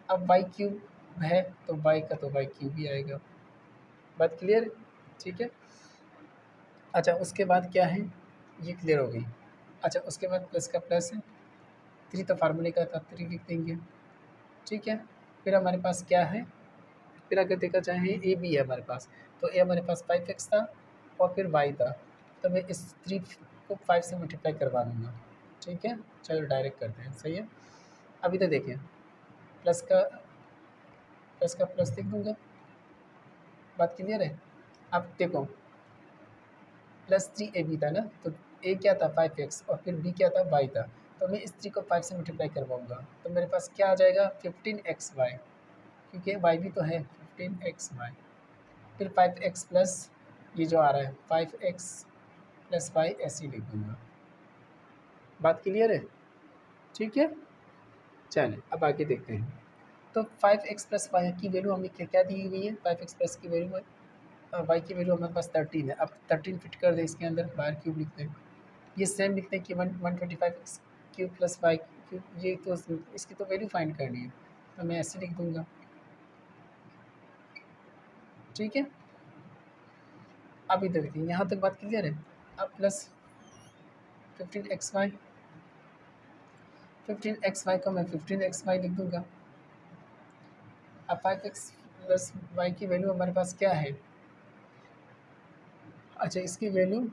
अब y क्यूब है तो y का तो y क्यूब ही आएगा, बात क्लियर है? ठीक है। अच्छा, उसके बाद क्या है, ये क्लियर हो गई। अच्छा, उसके बाद प्लस का प्लस है, 3 तो फार्मूले का था, 3 लिख देंगे, ठीक है। फिर हमारे पास क्या है, फिर अगर देखा जाए ए बी है हमारे पास, तो ए हमारे पास 5x था और फिर y था, तो मैं इस 3 को 5 से मल्टीप्लाई करवा दूँगा, ठीक है। चलो डायरेक्ट करते हैं, सही है। अभी तो देखिए, प्लस का प्लस लिख दूंगा, बात क्लियर है। अब देखो, +3ab था ना, तो a क्या था 5x और फिर b क्या था y था, तो मैं इस 3 को 5 से मल्टीप्लाई करवाऊंगा, तो मेरे पास क्या आ जाएगा 15xy, क्योंकि y भी तो है 15xy, फिर 5x प्लस ये जो आ रहा है 5x प्लस y ऐसे ही लिख दूंगा। बात क्लियर है? ठीक है, चलें अब आगे देखते हैं। तो 5x प्लस वाई की वैल्यू हमें क्या क्या दी हुई है, 5x प्लस की वैल्यू, वाई की वैल्यू हमारे पास 13 है। अब 13 फिट कर दें इसके अंदर, बाहर क्यूब लिखते हैं, ये सेम लिखते हैं कि 125x cube plus Y cube, ये तो इसकी तो वैल्यू फाइंड करनी है, तो मैं ऐसे लिख दूंगा। ठीक है, अब इधर देखिए, यहाँ तक बात क्लियर है। अब प्लस 15xy, 15xy को मैं 15xy लिख दूंगा। अब 5x प्लस वाई की वैल्यू हमारे पास क्या है, अच्छा इसकी वैल्यू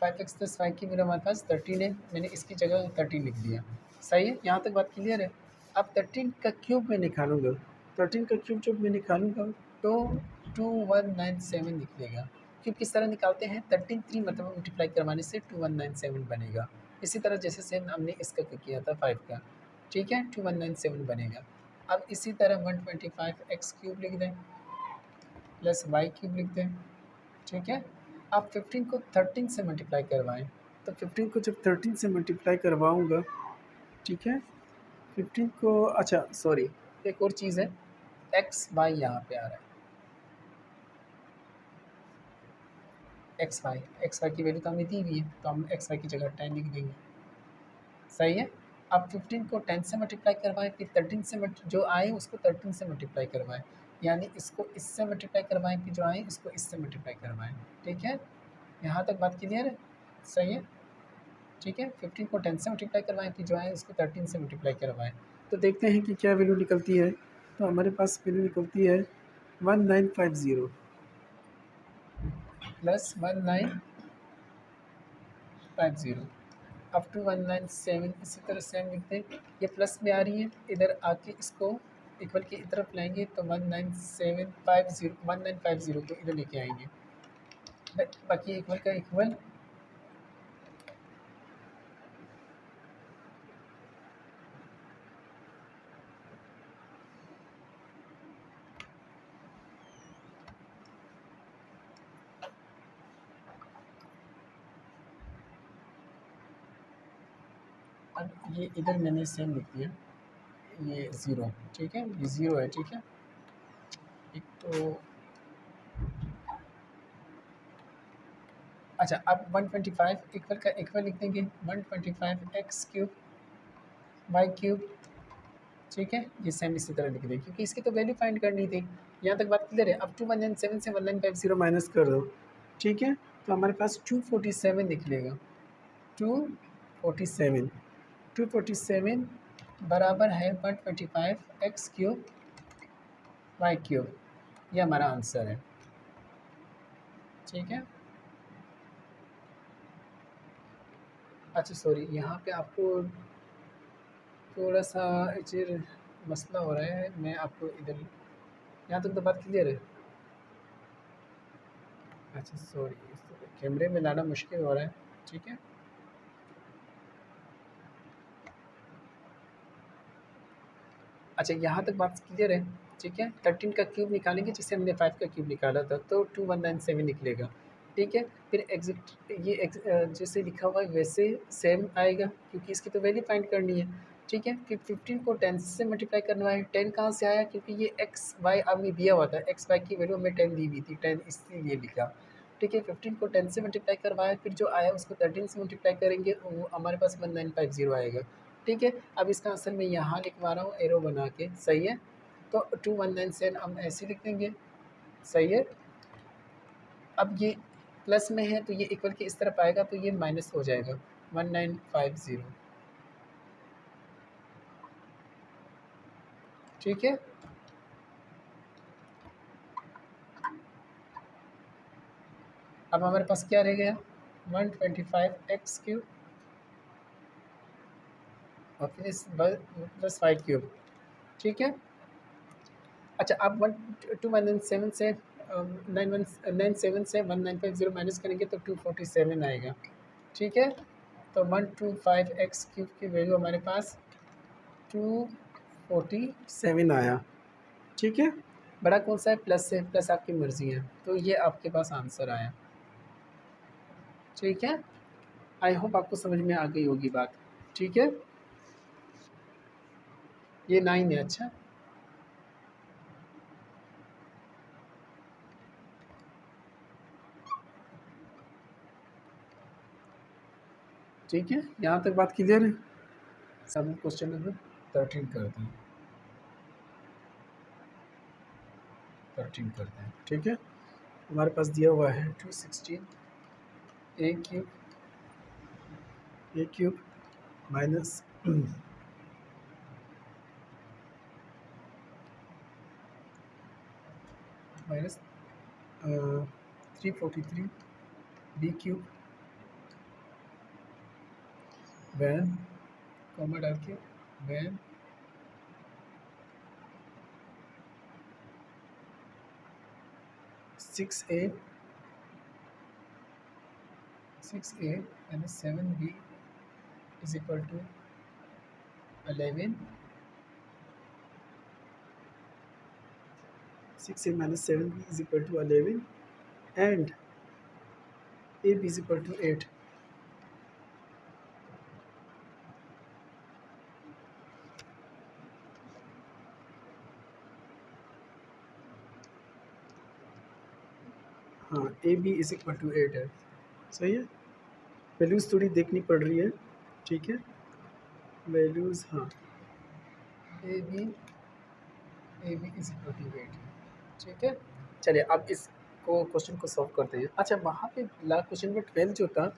5x प्लस वाई की वैल्यू हमारे पास 13 है, मैंने इसकी जगह 13 लिख दिया। सही है, यहाँ तक बात क्लियर है। अब 13 का क्यूब मैं निकालूंगा, 13 का क्यूब जब मैं निकालूंगा तो 2197 निकलेगा। क्यूब किस तरह निकालते हैं, 13 3 मतलब मल्टीप्लाई करवाने से 2197 बनेगा। इसी तरह जैसे सेम हमने इसका किया था 5 का, ठीक है 2197 बनेगा। अब इसी तरह 125x क्यूब लिख दें प्लस वाई क्यूब लिख दें। ठीक है, आप 15 को 13 से मल्टीप्लाई करवाएं, तो 15 को जब 13 से मल्टीप्लाई करवाऊंगा, ठीक है 15 को, अच्छा सॉरी एक और चीज़ है, एक्स वाई यहाँ पे आ रहा है, एक्स वाई की वैल्यू तो हमें दी हुई है, तो हम एक्स वाई की जगह 10 लिख देंगे। सही है, अब 15 को 10 से मल्टीप्लाई करवाएं, फिर 13 से जो आए उसको 13 से मल्टीप्लाई करवाएं, यानी इसको इससे मल्टीप्लाई करवाएं, फिर जो आए इसको इससे मल्टीप्लाई करवाएं। ठीक है, यहाँ तक बात क्लियर है? सही है, ठीक है 15 को 10 से मल्टीप्लाई करवाएं, फिर जो है इसको 13 से मल्टीप्लाई करवाएं, तो देखते हैं कि क्या वैल्यू निकलती है। तो हमारे पास वैल्यू निकलती है 1950 प्लस 1950 अप टू 197, इसी तरह सेम लिखते हैं, ये प्लस में आ रही है, इधर आके इसको इक्वल की तरफ लाएंगे तो 1950 को इधर लेके आएंगे, बाकी इक्वल का इक्वल। अब ये इधर मैंने सेम लिख दिया, ये ज़ीरो, ठीक है ये ज़ीरो है, ठीक है एक तो, अच्छा अब 125 इक्वल का इक्वल लिख देंगे 125x क्यूब वाई क्यूब, ठीक है ये सेम इसी तरह लिख दें क्योंकि इसकी तो वैल्यू फाइंड करनी थी। यहाँ तक बात क्लियर है। अब 217 से 1950 माइनस कर दो, ठीक है तो हमारे पास 247 निकलेगा, 247, 247 बराबर है 125x क्यूब वाई क्यूब, ये हमारा आंसर है। ठीक है, अच्छा सॉरी यहाँ पे आपको थोड़ा सा एक्चुअली मसला हो रहा है, मैं आपको इधर, यहाँ तक तो बात क्लियर है। अच्छा सॉरी, कैमरे में लाना मुश्किल हो रहा है, ठीक है अच्छा यहाँ तक बात क्लियर है। ठीक है 13 का क्यूब निकालेंगे जिससे हमने 5 का क्यूब निकाला था, तो 2197 निकलेगा। ठीक है, फिर एग्जिट ये जैसे लिखा हुआ है वैसे सेम आएगा क्योंकि इसकी तो वैल्यू फाइंड करनी है। ठीक है, फिर 15 को 10 से मल्टीप्लाई करना है, 10 कहाँ से आया क्योंकि ये एक्स वाई हमें दिया हुआ था, एक्स वाई की वैल्यू हमें 10 दी हुई थी, 10 इसलिए लिखा। ठीक है 15 को 10 से मल्टीप्लाई करवाया, फिर जो आया उसको 13 से मल्टीप्लाई करेंगे, वो हमारे पास 1950 आएगा। ठीक है, अब इसका आंसर मैं यहाँ लिखवा रहा हूँ एरो बना के, सही है तो 2197 हम ऐसे लिख देंगे। सही है, अब ये प्लस में है तो ये इक्वल के इस तरफ आएगा तो ये माइनस हो जाएगा 1950। ठीक है, अब हमारे पास क्या रह गया 125x³ और फिर इस प्लस 5³ ठीक है। अच्छा अब 217 से 97 से 1950 माइनस करेंगे तो 247 आएगा ठीक है। तो 125x³ की वैल्यू हमारे पास 247 आया ठीक है। बड़ा कौन सा है प्लस से, प्लस आपकी मर्जी है, तो ये आपके पास आंसर आया ठीक है। आई होप आपको समझ में आ गई होगी बात ठीक है। ये 9 है अच्छा ठीक है। यहाँ तक बात क्लियर है। सब क्वेश्चन नंबर 13 करते हैं, 13 करते हैं ठीक है। हमारे पास दिया हुआ है 216 a³ minus minus 343 b³ van comma डाल के when 6a minus 7b is equal to 11 6a minus 7b is equal to 11 and ab is equal to 8 हाँ ab इज इक्वल टू 8 है सही है। वैल्यूज़ थोड़ी देखनी पड़ रही है ठीक है वैल्यूज़ हाँ ab इज इक्वल टू 8 ठीक है। चलिए अब इसको क्वेश्चन को सॉल्व करते हैं। अच्छा वहाँ पे लास्ट क्वेश्चन में 12 जो था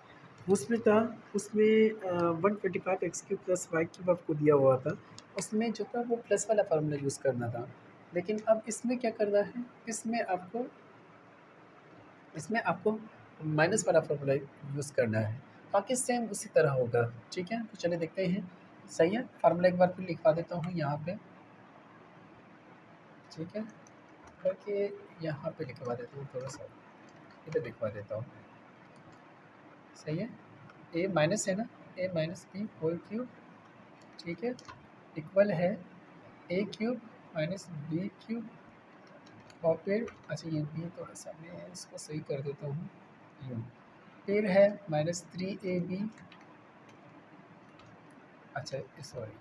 उसमें 125x³ प्लस y³ आपको दिया हुआ था, उसमें जो था वो प्लस वाला फार्मूला यूज़ करना था। लेकिन अब इसमें क्या करना है, इसमें आपको माइनस वाला फार्मूला यूज़ करना है, बाकी सेम उसी तरह होगा ठीक है। तो चलिए देखते हैं सही है। फार्मूला एक बार फिर लिखवा देता हूँ यहाँ पे ठीक है, करके यहाँ पे लिखवा देता हूँ, थोड़ा सा इधर लिखवा देता हूँ सही है। ए माइनस है ना, ए माइनस बी होल क्यूब ठीक है इक्वल है a³ माइनस b³ और फिर अच्छा ये b थोड़ा सा मैं इसको सही कर देता हूँ यूँ, फिर है माइनस 3ab अच्छा सॉरी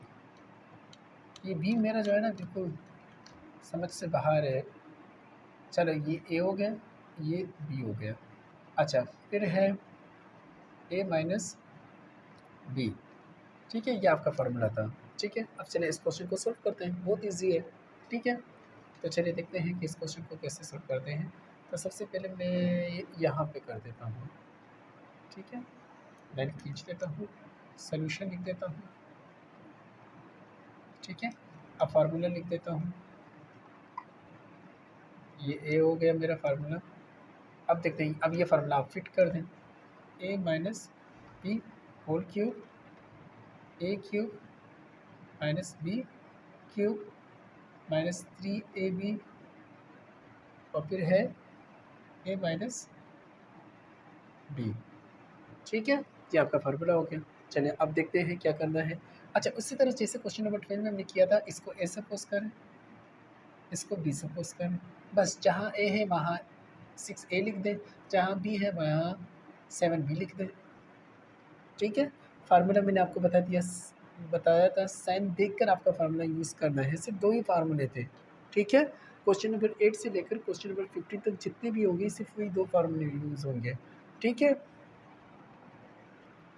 ये b मेरा जो है ना बिल्कुल समझ से बाहर है। चलो ये a हो गया ये b हो गया। अच्छा फिर है a माइनस बी ठीक है, ये आपका फार्मूला था ठीक है। अब चलिए इस क्वेश्चन को सॉल्व करते हैं, बहुत इजी है ठीक है। तो चलिए देखते हैं कि इस क्वेश्चन को कैसे सॉल्व करते हैं। तो सबसे पहले मैं यहाँ पे कर देता हूँ ठीक है, लाइन खींच देता हूँ, सोल्यूशन लिख देता हूँ ठीक है। अब फार्मूला लिख देता हूँ, ये ए हो गया मेरा फार्मूला। अब देखते हैं अब ये फार्मूला आप फिट कर दें, a minus b whole cube a³ minus b³ minus 3ab और फिर है a माइनस बी ठीक है। ये आपका फार्मूला हो गया। चलिए अब देखते हैं क्या करना है। अच्छा उसी तरह जैसे क्वेश्चन नंबर 12 में हमने किया था, इसको ए सपोज करें, इसको बी सपोज करें, बस जहाँ ए है वहाँ 6a लिख दें, जहाँ बी है वहाँ 7b लिख दें ठीक है। फार्मूला मैंने आपको बताया था, साइन देखकर आपका फार्मूला यूज़ करना है। सिर्फ 2 ही फार्मूले थे ठीक है। क्वेश्चन नंबर 8 से लेकर क्वेश्चन नंबर 15 तक जितने भी होंगे सिर्फ वही 2 फार्मूले यूज़ होंगे ठीक है।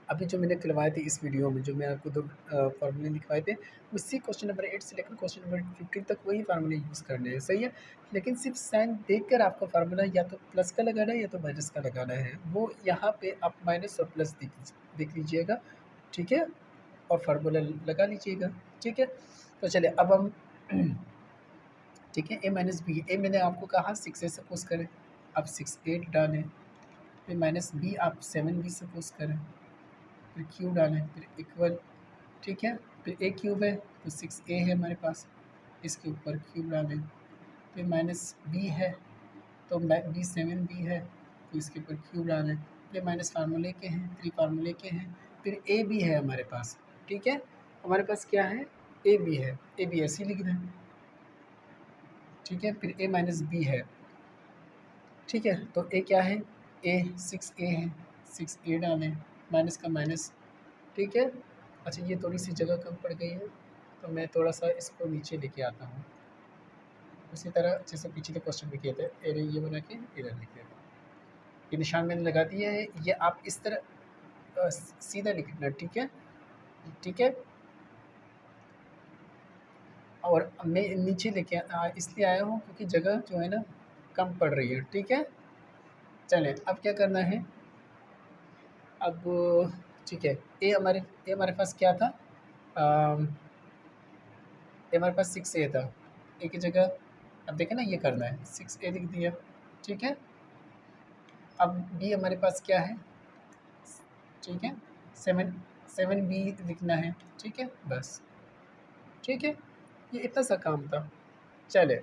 अभी जो मैंने करवाए थे इस वीडियो में, जो मैं आपको 2 फार्मूले लिखवाए थे, उसी क्वेश्चन नंबर 8 से लेकर क्वेश्चन नंबर 15 तक वही फार्मूले यूज़ करने हैं सही है। लेकिन सिर्फ साइन देखकर आपका फार्मूला या तो प्लस का लगाना है या तो माइनस का लगाना है, वो यहाँ पे आप माइनस और प्लस देख लीजिएगा ठीक है, और फार्मूला लगा लीजिएगा ठीक है। तो चलिए अब हम ठीक है ए माइनस बी, ए मैंने आपको कहा 6a सपोज करें, अब 6 8 डालें फिर माइनस बी आप 7b सपोज करें, फिर क्यू डालें, फिर इक्वल, ठीक है, फिर ए क्यूब है तो 6a है हमारे पास, इसके ऊपर क्यूब डालें, फिर माइनस बी है तो बी 7b है तो इसके ऊपर क्यूब डालें, फिर माइनस फार्मूले के हैं, 3 फार्मूले के हैं, फिर ए बी है हमारे पास, ठीक है, हमारे पास क्या है, ए बी है, ए बी ऐसे ही लिख दें, ठीक है, फिर ए माइनस बी है, ठीक है, तो ए क्या है, ए 6a है, 6a डालें, माइनस का माइनस, ठीक है। अच्छा ये थोड़ी सी जगह कम पड़ गई है तो मैं थोड़ा सा इसको नीचे लेके आता हूँ, उसी तरह जैसे पीछे के क्वेश्चन में किए थे, एरे ये बना के इधर लिख देता हूँ, ये निशान मैंने लगा दिया है, ये आप इस तरह सीधा लिखना, ठीक है, ठीक है। और मैं नीचे लेके इसलिए आया हूँ क्योंकि जगह जो है ना कम पड़ रही है, ठीक है। चलें अब क्या करना है, अब ठीक है, ए हमारे पास क्या था, ए हमारे पास 6a था, ए की जगह अब देखें ना ये करना है, 6a लिख दिया, ठीक है। अब बी हमारे पास क्या है, ठीक है, 7b लिखना है, ठीक है, बस, ठीक है, ये इतना सा काम था। चले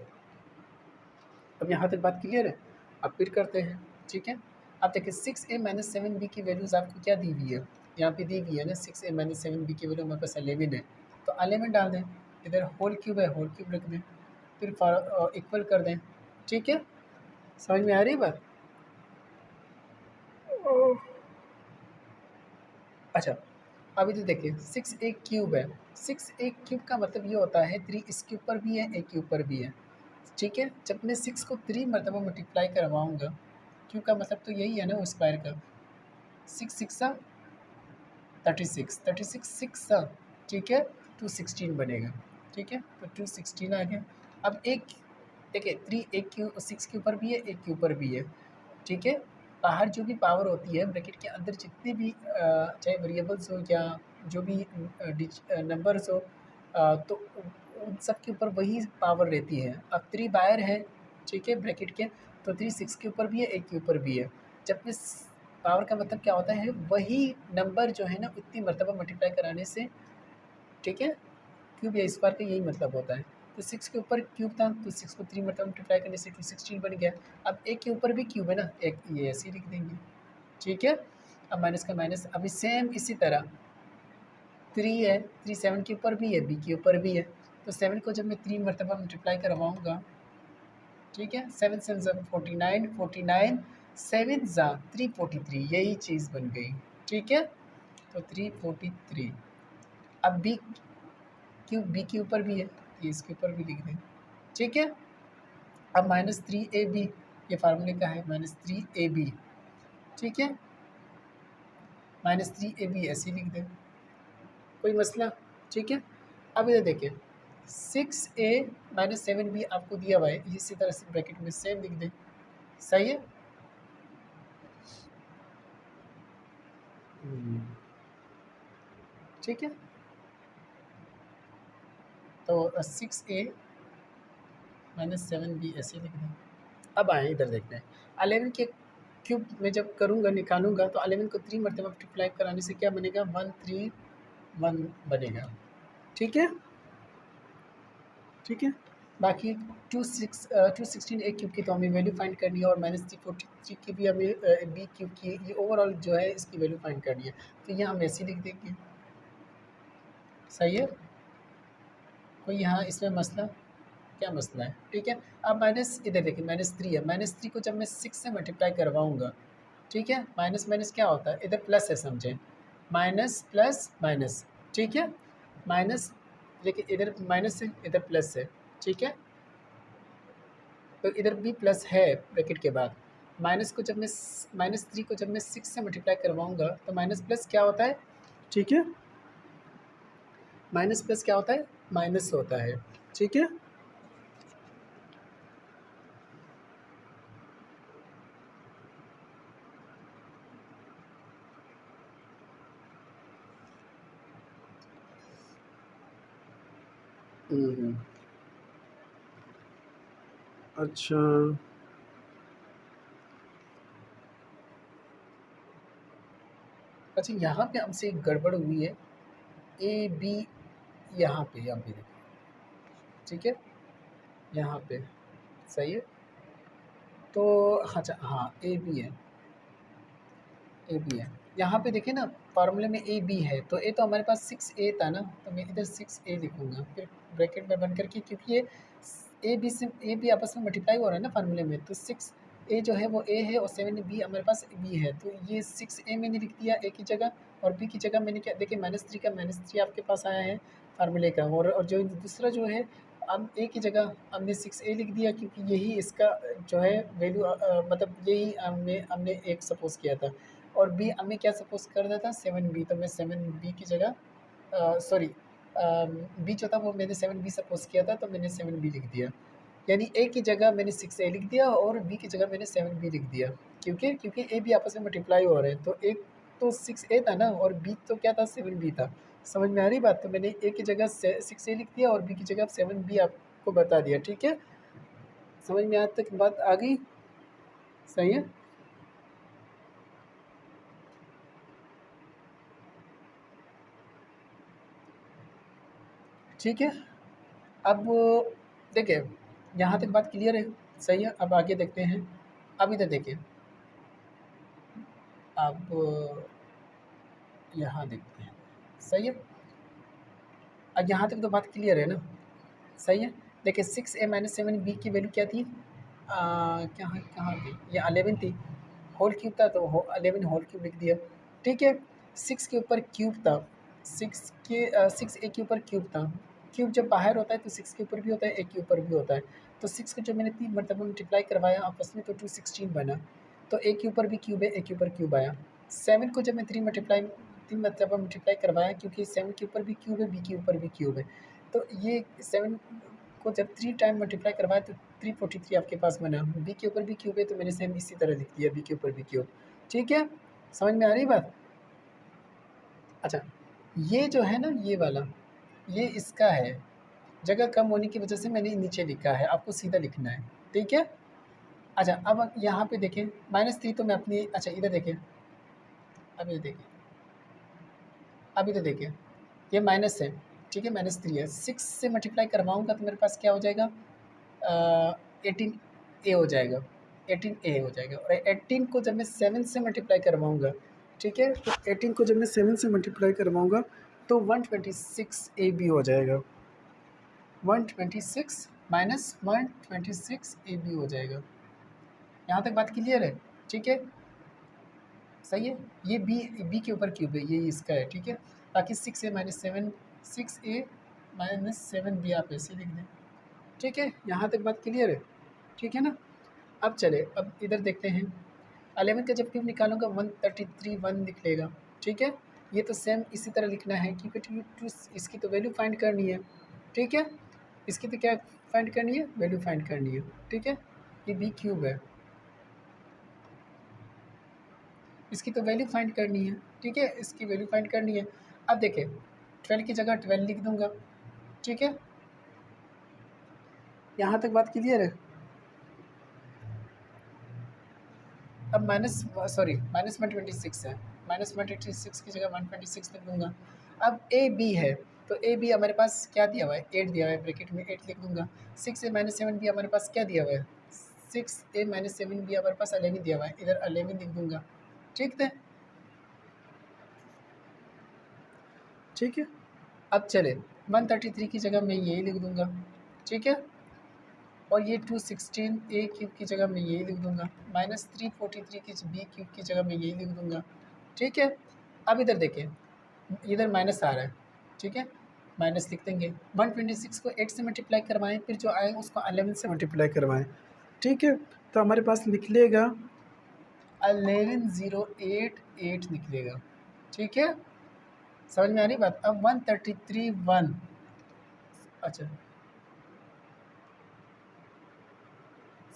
अब यहाँ तक बात क्लियर है, अब फिर करते हैं, ठीक है। अब देखिए 6a माइनस 7b की वैल्यूज़ आपको क्या दी हुई है, यहाँ पे दी हुई है ना, 6a माइनस 7b की वैल्यू हमारे पास 11 है, तो 11 डाल दें, इधर होल क्यूब है, होल क्यूब रख दें, फिर इक्वल कर दें, ठीक है, समझ में आ रही है बात। अच्छा अभी तो देखिए 6a क्यूब है, 6a क्यूब का मतलब ये होता है 3 इसके ऊपर भी है, a के ऊपर भी है, ठीक है। जब मैं 6 को 3 मरतबा मल्टीप्लाई करवाऊँगा, क्यूब का मतलब तो यही है ना वो स्क्वायर का, 6 सिक्सा 36, 36 सिक्स, ठीक है, 216 बनेगा, ठीक है, तो 216 आ गया। अब एक देखिए 3 एक के 6 के ऊपर भी है, एक के ऊपर भी है, ठीक है। बाहर जो भी पावर होती है ब्रैकेट के अंदर जितने भी चाहे वेरिएबल्स हो या जो भी नंबर्स हो, तो उन सब के ऊपर वही पावर रहती है। अब 3 बाहर है, ठीक है, ब्रैकेट के, तो 3 6 के ऊपर भी है, एक के ऊपर भी है। जब मैं पावर का मतलब क्या होता है, वही नंबर जो है ना उतनी मरतबा मल्टीप्लाई कराने से, ठीक है, क्यूब या स्क्वायर का यही मतलब होता है। तो 6 के ऊपर क्यूब था तो 6 को 3 मरतबा मल्टीप्लाई करने से 216 बन गया। अब एक के ऊपर भी क्यूब है ना, एक ये ऐसे ही लिख देंगे, ठीक है। अब माइनस का माइनस, अभी सेम इसी तरह 3 है, 3 7 के ऊपर भी है, बी के ऊपर भी है, तो 7 को जब मैं 3 मरतबा मल्टीप्लाई करवाऊँगा, ठीक है, 7 7 ज़ा 49, 49 7 ज़ा 343, यही चीज़ बन गई, ठीक है, तो 343। अब बी क्यूब बी के ऊपर भी है, ये इसके ऊपर भी लिख दें, ठीक है। अब -3ab ये फार्मूले का है, -3ab, ठीक है, -3ab ऐसे ही लिख दें, कोई मसला, ठीक है। अब इधर देखिए 6a माइनस 7b आपको दिया हुआ है, इसी तरह से ब्रैकेट में सेम लिख दें, सही है। ठीक है, तो 6a माइनस 7b ऐसे लिख दें। अब आए इधर देखते हैं 11 के क्यूब में जब करूँगा निकालूँगा तो 11 को 3 मरतबा मल्टीप्लाई कराने से क्या बनेगा, 131 बनेगा, ठीक है, ठीक है। बाकी 216 ए क्यूब की तो हमें वैल्यू फाइंड करनी है और -343 की भी हमें बी क्यूब की ये ओवरऑल जो है इसकी वैल्यू फाइंड करनी है, तो ये हम ऐसे ही लिख देंगे, सही है। कोई यहाँ इसमें मसला, क्या मसला है, ठीक है। अब माइनस इधर देखिए -3 है, -3 को जब मैं 6 से मल्टीप्लाई करवाऊँगा, ठीक है, माइनस माइनस क्या होता है, इधर प्लस है समझें, माइनस प्लस माइनस, ठीक है, माइनस, देखिए इधर माइनस है इधर प्लस है, ठीक है, तो इधर भी प्लस है ब्रैकेट के बाद, माइनस को जब मैं -3 को जब मैं 6 से मल्टीप्लाई करवाऊँगा तो माइनस प्लस क्या होता है, ठीक है, माइनस प्लस क्या होता है, माइनस होता है, ठीक है। अच्छा अच्छा, यहाँ पे हमसे एक गड़बड़ हुई है, ए बी यहाँ पे देखिए, ठीक है, यहाँ पे सही है। तो अच्छा हाँ, ए बी है, ए बी है। यहाँ पे देखिए ना, फार्मूले में ए बी है, तो ए तो हमारे पास 6a था ना, तो मैं इधर 6a लिखूँगा, फिर ब्रैकेट में बंद करके, क्योंकि ये ए बी आपस में मल्टीप्लाई हो रहा है ना फार्मूले में, तो 6a जो है वो a है और 7b हमारे पास b है, तो ये 6a मैंने लिख दिया a की जगह, और b की जगह मैंने क्या, देखिए -3 का -3 आपके पास आया है फार्मूले का, और जो दूसरा जो है, अब a की जगह हमने 6a लिख दिया, क्योंकि यही इसका जो है वैल्यू, मतलब यही हमने एक सपोज़ किया था, और बी हमें क्या सपोज़ करना था, 7b, तो मैं 7b की जगह सॉरी, बी जो था वो मैंने 7b सपोज़ किया था, तो मैंने 7b लिख दिया। यानी ए की जगह मैंने 6a लिख दिया और बी की जगह मैंने 7b लिख दिया। क्योंकि ए बी आपस में मल्टीप्लाई हो रहे हैं, तो एक तो 6a था ना, और बी तो क्या था, 7b था। समझ में आ रही बात? तो मैंने ए की जगह 6a लिख दिया और बी की जगह 7b आपको बता दिया, ठीक है? समझ में आज तक बात आ गई? सही है? ठीक है। अब देखिए, यहाँ तक बात क्लियर है, सही है? अब आगे देखते हैं। अब इधर देखिए, अब यहाँ देखते हैं, सही है? अब यहाँ तक तो बात क्लियर है ना, सही है? देखिए 6a माइनस 7b की वैल्यू क्या थी? कहाँ कहाँ थी? ये 11 थी, होल क्यूब था तो 11 होल क्यूब लिख दिया, ठीक है? 6 के ऊपर क्यूब था, 6a के ऊपर क्यूब था, क्यूब जब बाहर होता है तो 6 के ऊपर भी होता है, a के ऊपर भी होता है, तो 6 को जब मैंने 3 मरतबा मल्टीप्लाई करवाया आपस में, तो 216 बना, तो a के ऊपर भी क्यूब है, a के ऊपर क्यूब आया। 7 को जब मैं 3 मरतबा मल्टीप्लाई करवाया, क्योंकि 7 के ऊपर भी क्यूब है, b के ऊपर भी क्यूब है, तो ये 7 को जब 3 टाइम मल्टीप्लाई करवाया तो 343 आपके पास बना। बी के ऊपर भी क्यूब है, तो मैंने सेम इसी तरह लिख दिया, बी के ऊपर भी क्यूब, ठीक है? समझ में आ रही बात? अच्छा, ये जो है ना, ये वाला, ये इसका है, जगह कम होने की वजह से मैंने नीचे लिखा है, आपको सीधा लिखना है, ठीक है? अच्छा, अब यहाँ पे देखें, -3 तो मैं अपनी, अच्छा इधर देखें, अब ये देखिए, अब इधर देखिए, ये माइनस है, ठीक है, -3 है, 6 से मल्टीप्लाई करवाऊँगा तो मेरे पास क्या हो जाएगा, 18a हो जाएगा, 18a हो जाएगा, और 18 को जब मैं 7 से मल्टीप्लाई करवाऊँगा, ठीक है, तो 18 को जब मैं 7 से मल्टीप्लाई करवाऊँगा तो 126ab हो जाएगा, 126 माइनस 126ab हो जाएगा। यहाँ तक बात क्लियर है? ठीक है, सही है? ये बी के ऊपर क्यूब है, ये इसका है, ठीक है? बाकी 6a minus 7, 6a minus 7b आप ऐसे लिख दें, ठीक है? यहाँ तक बात क्लियर है? ठीक है ना? अब चले, अब इधर देखते हैं, 11 का जब क्यूब निकालूंगा 133 1 निकलेगा, ठीक है? ये तो सेम इसी तरह लिखना है, क्योंकि इसकी तो वैल्यू फाइंड करनी है, ठीक है? इसकी तो क्या फाइंड करनी है, वैल्यू फाइंड करनी है, ठीक है? ये बी क्यूब है, इसकी तो वैल्यू फाइंड करनी है, ठीक है? इसकी वैल्यू फाइंड करनी है। अब देखिए, 12 की जगह 12 लिख दूंगा, ठीक है? यहाँ तक बात क्लियर है? अब -126 है, -126 की जगह 126 लिख दूँगा। अब ए बी है, तो ए बी हमारे पास क्या दिया हुआ है, 8 दिया हुआ है, ब्रैकेट में 8 लिख दूँगा। 6a माइनस 7 बी हमारे पास क्या दिया हुआ है, 6a माइनस 7 बी हमारे पास 11 दिया हुआ है, इधर 11 लिख दूँगा, ठीक है? ठीक है? अब चले, 133 की जगह मैं यही लिख दूँगा, ठीक है? और ये 216 ए क्यूब की जगह मैं यही लिख दूँगा, -343 की बी क्यूब की जगह मैं यही लिख दूँगा, ठीक है? अब इधर देखिए, इधर माइनस आ रहा है, ठीक है? माइनस लिख देंगे, 126 को 8 से मल्टीप्लाई करवाएँ, फिर जो आए उसको 11 से मल्टीप्लाई करवाएँ, ठीक है? तो हमारे पास निकलेगा 11088 निकलेगा, ठीक है? समझ में आ रही बात? अब 133 1, अच्छा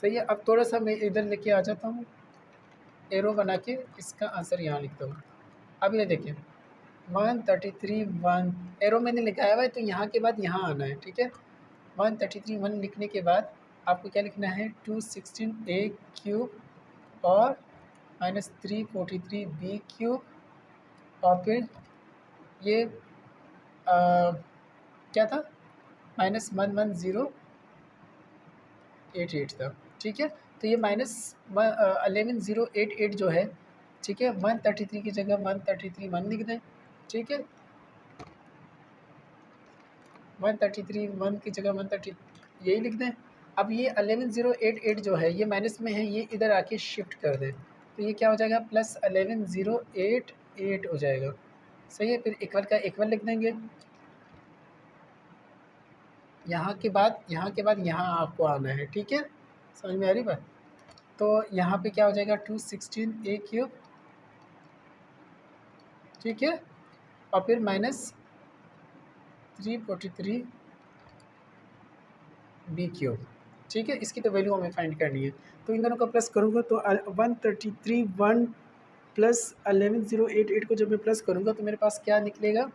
सही है। अब थोड़ा सा मैं इधर लेके आ जाता हूँ, एरो बना के इसका आंसर यहाँ लिखता हूँ। अब ये देखिए, 133 1 एरो मैंने लिखाया हुआ है, तो यहाँ के बाद यहाँ आना है, ठीक है? 133 1 लिखने के बाद आपको क्या लिखना है, 216 ए क्यूब और -343 बी क्यूब और फिर ये क्या था, -11088 था, ठीक है। तो ये -11,088 जो है, ठीक है, 133 की जगह 133 लिख दें, ठीक है। 133 की जगह 130 यही लिख दें। अब ये 11,088 जो है ये माइनस में है, ये इधर आके शिफ्ट कर दें, तो ये क्या हो जाएगा, +11,088 हो जाएगा, सही है। फिर इक्वल का इक्वल लिख देंगे। यहाँ के बाद यहाँ आपको आना है, ठीक है, समझ में आ रही बात। तो यहाँ पे क्या हो जाएगा, 216 A³ ठीक है, और फिर -343 B³ ठीक है। इसकी तो वैल्यू हमें फाइंड करनी है, तो इन दोनों का प्लस करूँगा तो 133 प्लस 11,088 को जब मैं प्लस करूँगा तो मेरे पास क्या निकलेगा,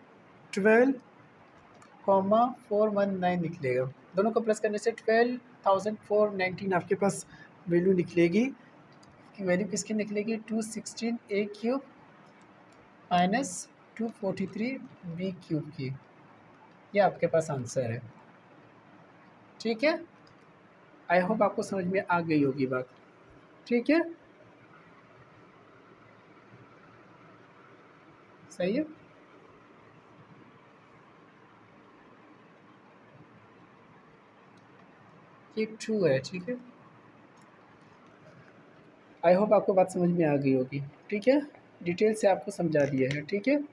12,419 निकलेगा। दोनों को प्लस करने से 12,419 आपके पास वैल्यू निकलेगी। वैल्यू किसकी निकलेगी, 216A³ -243B³ की। ये आपके पास आंसर है, ठीक है। आई होप आपको समझ में आ गई होगी बात, ठीक है, सही है। ये ट्रू है, ठीक है। आई होप आपको बात समझ में आ गई होगी, ठीक है, डिटेल से आपको समझा दिया है, ठीक है।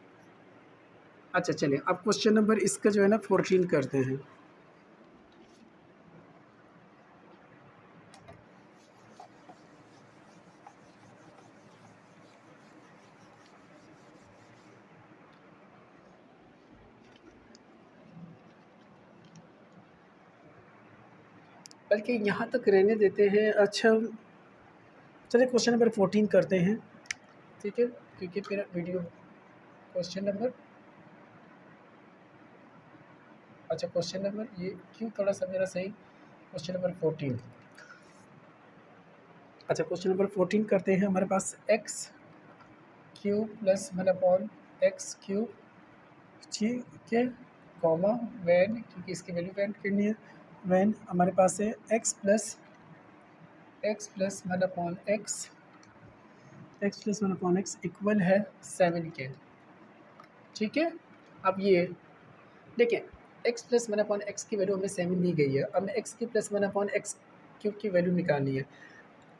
अच्छा चलिए अब क्वेश्चन नंबर इसका जो है ना 14 करते हैं। बल्कि यहाँ तक रहने देते हैं। अच्छा चलिए क्वेश्चन नंबर 14 करते हैं, ठीक है, क्योंकि फिर वीडियो क्वेश्चन नंबर, अच्छा क्वेश्चन नंबर ये क्यों थोड़ा सा मेरा सही, क्वेश्चन नंबर 14। अच्छा क्वेश्चन नंबर 14 करते हैं। हमारे पास x³ + 1/x³ ठीक है, कॉमा वैन, क्योंकि इसकी वैल्यू फाइंड करनी है, वैन हमारे पास है x + 1/x इक्वल है 7 के, ठीक है। अब ये देखिए x + 1/x की वैल्यू हमें 7 दी गई है। अब x की + 1/x³ की वैल्यू निकालनी है।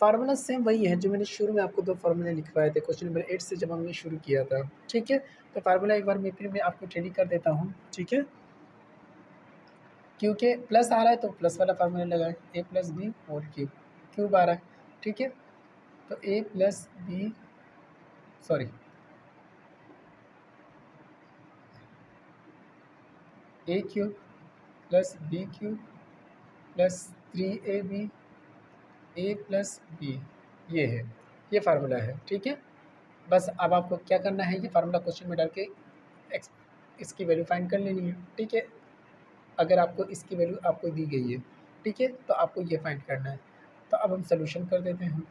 फार्मूला सेम वही है जो मैंने शुरू में आपको 2 फार्मूले लिखवाए थे क्वेश्चन नंबर 8 से जब हमने शुरू किया था, ठीक है। तो फार्मूला एक बार मैं आपको टेली कर देता हूँ, ठीक है। क्योंकि प्लस आ रहा है तो प्लस वाला फार्मूला लगाएं, a + b² क्यूब आ रहा है, ठीक है। तो a + b sorry a³ + b³ + 3ab a + b, ये है, ये फार्मूला है, ठीक है। बस अब आपको क्या करना है, ये फार्मूला क्वेश्चन में डाल के एक्स इसकी वैल्यू फाइंड कर लेनी है, ठीक है। अगर आपको इसकी वैल्यू आपको दी गई है, ठीक है, तो आपको ये फाइंड करना है। तो अब हम सॉल्यूशन कर देते हैं,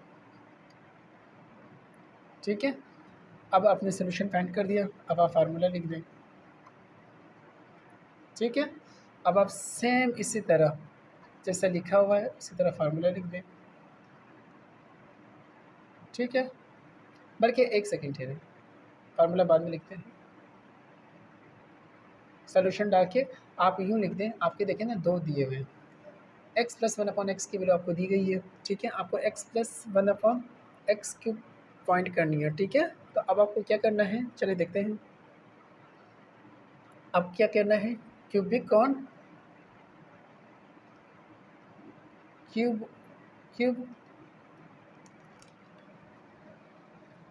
ठीक है। अब आपने सॉल्यूशन फाइंड कर दिया, अब आप फार्मूला लिख दें, ठीक है। अब आप सेम इसी तरह जैसा लिखा हुआ है उसी तरह फार्मूला लिख दें, ठीक है। बल्कि एक सेकेंड ठहरें, फार्मूला बाद में लिखते हैं। सॉल्यूशन डाल के आप यूँ लिख दें, आपके देखें ना 2 दिए हुए हैं, x + 1/x की वैल्यू आपको दी गई है, ठीक है। आपको x + 1/x³ पॉइंट करनी है, ठीक है। तो अब आपको क्या करना है, चलिए देखते हैं। अब क्या करना है, cubic on cube cube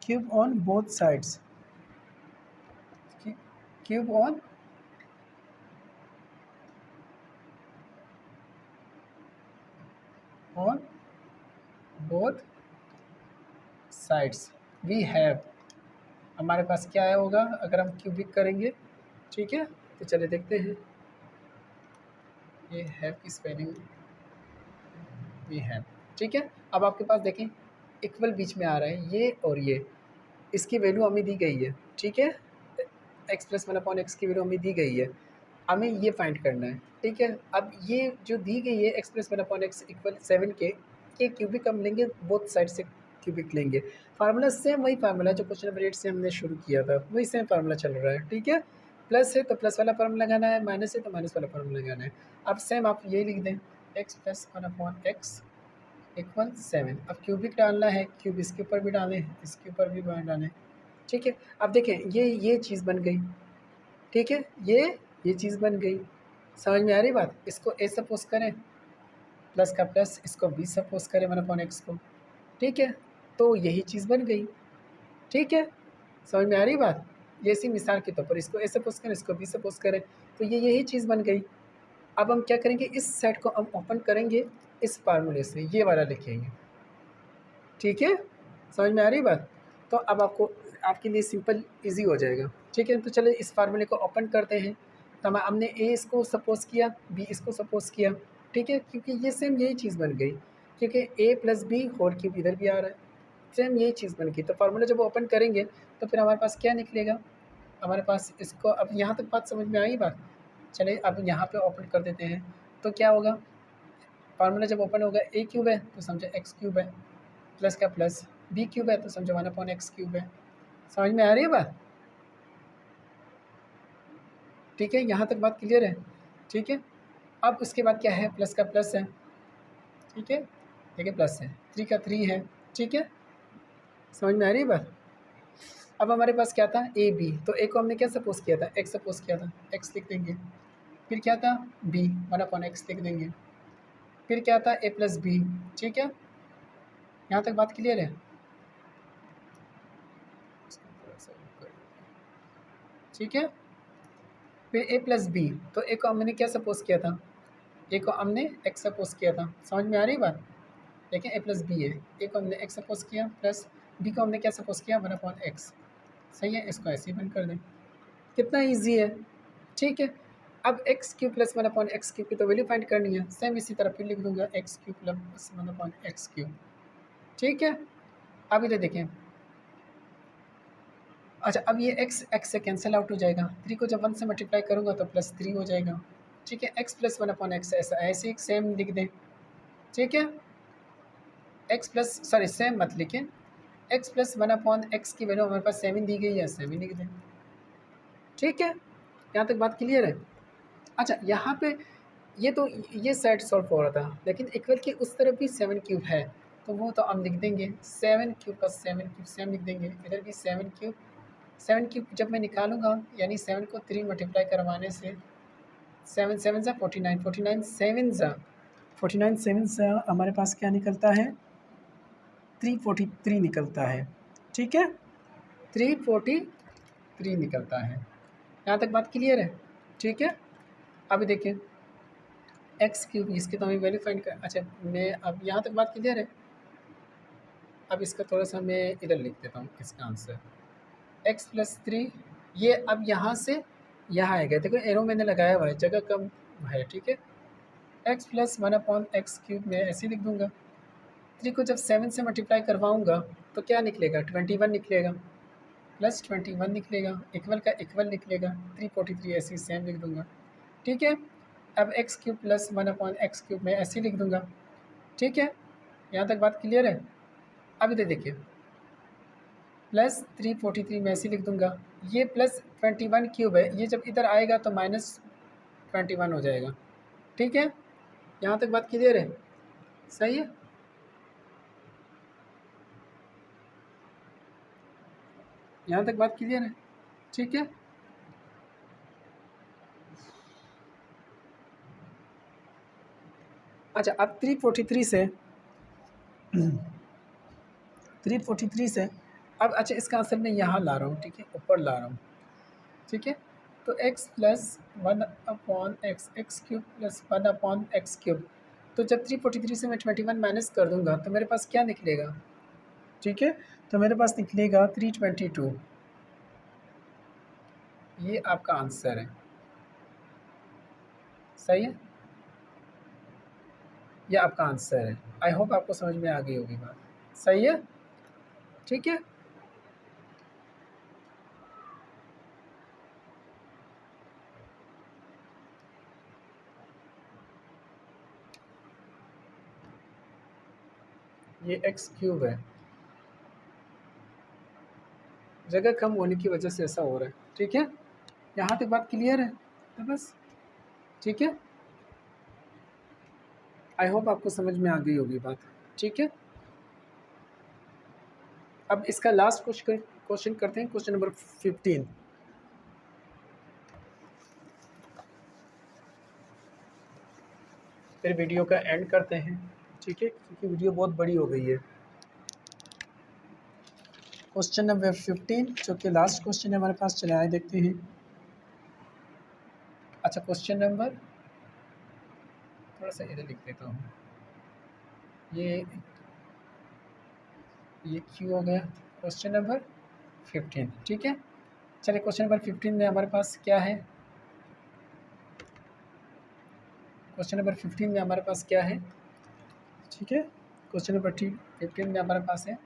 cube on both sides, cube on both sides we have, हमारे पास क्या है होगा अगर हम क्यूबिक करेंगे, ठीक है। तो चलिए देखते हैं, ये हैव की स्पेलिंग वी हैव, ठीक है। अब आपके पास देखें इक्वल बीच में आ रहा है ये और ये, इसकी वैल्यू हमें दी गई है, ठीक है। X plus one upon x की वैल्यू हमें दी गई है, हमें ये फाइंड करना है, ठीक है। अब ये जो दी गई है x plus one upon x equal 7 के क्यूबिक हम लेंगे, बोथ साइड से क्यूबिक लेंगे। फार्मूला सेम वही फार्मूला जो क्वेश्चन नंबर 8 से हमने शुरू किया था, वही सेम फार्मूला चल रहा है, ठीक है। प्लस है तो प्लस वाला फार्मूला लगाना है, माइनस है तो माइनस वाला फार्मूला लगाना है। अब सेम आप ये लिख दें, x plus one upon x equal 7। अब क्यूबिक डालना है, क्यूब इसके ऊपर भी डालें, इसके ऊपर भी डालें, ठीक है। अब देखें ये चीज़ बन गई, ठीक है, ये चीज़ बन गई। समझ में आ रही बात? इसको ए सपोज करें, प्लस का प्लस, इसको बी सपोज करें वन अपॉन एक्स को, ठीक है, तो यही चीज़ बन गई, ठीक है। समझ में आ रही बात? ये इसी मिसाल के तौर पर इसको ए सपोज करें, इसको बी सपोज करें, तो ये यही चीज़ बन गई। अब हम क्या करेंगे, इस सेट को हम ओपन करेंगे इस फार्मूले से, ये वाला लिखेंगे, ठीक है। समझ में आ रही बात? तो अब आपके लिए सिंपल इजी हो जाएगा, ठीक है। तो चलिए इस फार्मूले को ओपन करते हैं। तो हमने ए इसको सपोज किया, बी इसको सपोज किया, ठीक है, क्योंकि ये सेम यही चीज़ बन गई, क्योंकि ए प्लस बी होल क्यूब इधर भी आ रहा है, सेम यही चीज़ बन गई। तो फार्मूला जब ओपन करेंगे तो फिर हमारे पास क्या निकलेगा, हमारे पास इसको, अब यहाँ तक बात समझ में आई बात? चलिए अब यहाँ पे ओपन कर देते हैं, तो क्या होगा, फार्मूला जब ओपन होगा, ए क्यूब है तो समझो एक्स क्यूब है, प्लस का प्लस, बी क्यूब है तो समझो वन अपॉन एक्स क्यूब है। समझ में आ रही है बात? ठीक है, यहाँ तक बात क्लियर है, ठीक है। अब उसके बाद क्या है, प्लस का प्लस है, ठीक है, देखिए प्लस है, 3 का 3 है, ठीक है। समझ में आ रही है बात? अब हमारे पास क्या था, ए बी, तो ए को हमने क्या सपोज किया था, एक्स सपोज किया था, एक्स लिख देंगे। फिर क्या था, बी वन अपॉन एक्स लिख देंगे। फिर क्या था, ए प्लस बी, ठीक है। यहाँ तक बात क्लियर है, ठीक है। फिर ए प्लस बी, तो ए को हमने क्या सपोज किया था, ए को हमने एक्स सपोज किया था। समझ में आ रही बात? देखिए ए प्लस बी है, ए को हमने एक्स सपोज किया, प्लस बी को हमने क्या सपोज किया, वन अपॉन एक्स। सही है, इसको ऐसे ही बंद कर दें, कितना ईजी है, ठीक है। अब x cube plus one upon x cube की तो वैल्यू फाइंड करनी है, सेम इसी तरह फिर लिख दूंगा x cube plus one upon x cube, ठीक है। अब इधर देखें, अच्छा अब ये एक्स से कैंसिल आउट हो जाएगा, 3 को जब 1 से मल्टीप्लाई करूँगा तो प्लस 3 हो जाएगा, ठीक है। X plus one upon x ऐसा ऐसे ही सेम लिख दें, ठीक है। एक्स प्लस सॉरी सेम मत लिखें, x plus one upon x की वैल्यू हमारे पास 7 दी गई है, 7 लिख दें, ठीक है। यहाँ तक बात क्लियर है? अच्छा यहाँ पे ये तो ये सेट सॉल्व हो रहा था, लेकिन इक्वल की उस तरफ भी 7 क्यूब है, तो वो तो हम लिख देंगे 7 क्यूब प्लस 7 क्यूब, सेम लिख देंगे। इधर भी 7 क्यूब, 7 क्यूब जब मैं निकालूंगा, यानी 7 को 3 मल्टीप्लाई करवाने से 7 7 ज़ा 49, 49 7 ज़ा 49 7 ज़ा हमारे पास क्या निकलता है, 343 निकलता है, ठीक है, 343 निकलता है। यहाँ तक बात क्लियर है, ठीक है। अभी देखिए एक्स क्यूब, इसकी तो हमें वैल्यू फाइंड कर, अच्छा मैं अब यहाँ तक बात क्लियर है। अब इसका थोड़ा सा मैं इधर लिख देता हूँ इसका आंसर, एक्स प्लस 3, ये अब यहाँ से यहाँ आएगा, देखो एरो मैंने लगाया हुआ है, जगह कम है, ठीक है। X plus one upon x cube में ऐसे लिख दूंगा, 3 को जब 7 से मल्टीप्लाई करवाऊँगा तो क्या निकलेगा, 21 निकलेगा, प्लस 21 निकलेगा, इक्वल का इक्वल निकलेगा, 343 ऐसे ही सेम लिख दूंगा, ठीक है। अब x cube plus one upon x cube में ऐसे ही लिख दूंगा, ठीक है। यहाँ तक बात क्लियर है? अब इधर देखिए, प्लस 343 में ऐसे ही लिख दूंगा, ये प्लस 21 क्यूब है, ये जब इधर आएगा तो माइनस 21 हो जाएगा, ठीक है। यहाँ तक बात क्लियर है? सही है। यहाँ तक बात क्लियर है, ठीक है। अच्छा अब 343 से 343 से अब अच्छा इसका आंसर मैं यहाँ ला रहा हूँ, ठीक है, ऊपर ला रहा हूँ, ठीक है। तो x plus one upon x, x cube plus one upon x cube, तो जब 343 से मैं 21 माइनस कर दूंगा तो मेरे पास क्या निकलेगा, ठीक है, तो मेरे पास निकलेगा 322, ये आपका आंसर है, सही है, ये आपका आंसर है। आई होप आपको समझ में आ गई होगी बात, सही है, ठीक है। ये एक्स क्यूब है, जगह कम होने की वजह से ऐसा हो रहा है। ठीक है, यहाँ तक बात क्लियर है? तो बस ठीक है, आई होप आपको समझ में आ गई होगी बात। ठीक है, अब इसका लास्ट क्वेश्चन करते हैं, क्वेश्चन नंबर 15। फिर वीडियो का एंड करते हैं। ठीक है, क्योंकि वीडियो बहुत बड़ी हो गई है। क्वेश्चन नंबर 15 जो कि लास्ट क्वेश्चन है हमारे पास, चले आए देखते हैं। अच्छा, क्वेश्चन नंबर थोड़ा सा इधर लिख देता हूँ, ये क्यों हो गया, क्वेश्चन नंबर 15। ठीक है, चलिए क्वेश्चन नंबर 15 में हमारे पास क्या है, क्वेश्चन नंबर 15 में हमारे पास क्या है। ठीक है, क्वेश्चन नंबर 15 में हमारे पास है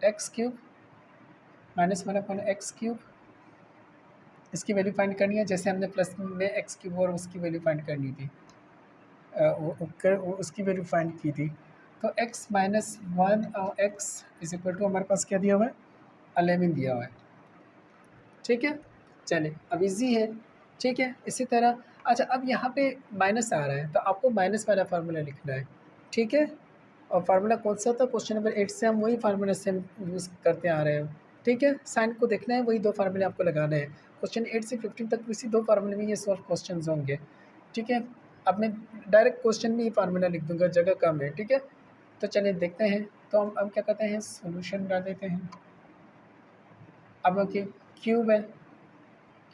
एक्स क्यूब माइनस 1/x³। इसकी वैल्यू फाइंड करनी है, जैसे हमने प्लस में एक्स क्यूब और उसकी वैल्यू फाइंड करनी थी, उसकी वैल्यू फाइंड की थी। तो x माइनस 1 और x इज इक्वल टू हमारे पास क्या दिया हुआ है, 11 दिया हुआ है। ठीक है, चलिए अब इजी है। ठीक है, इसी तरह अच्छा, अब यहाँ पे माइनस आ रहा है तो आपको माइनस वाला फार्मूला लिखना है। ठीक है, और फार्मूला कौन सा था, क्वेश्चन नंबर 8 से हम वही फार्मूला से हम यूज़ करते आ रहे हैं। ठीक है, साइन को देखना है, वही दो फार्मूले आपको लगाने हैं। क्वेश्चन 8 से 15 तक इसी दो फार्मूले में ये सॉल्व क्वेश्चन होंगे। ठीक है, अब मैं डायरेक्ट क्वेश्चन में ही फार्मूला लिख दूंगा, जगह कम है। ठीक है, तो चलिए देखते हैं। तो हम क्या कहते हैं, सोल्यूशन डाल देते हैं। अब ओके, क्यूब है,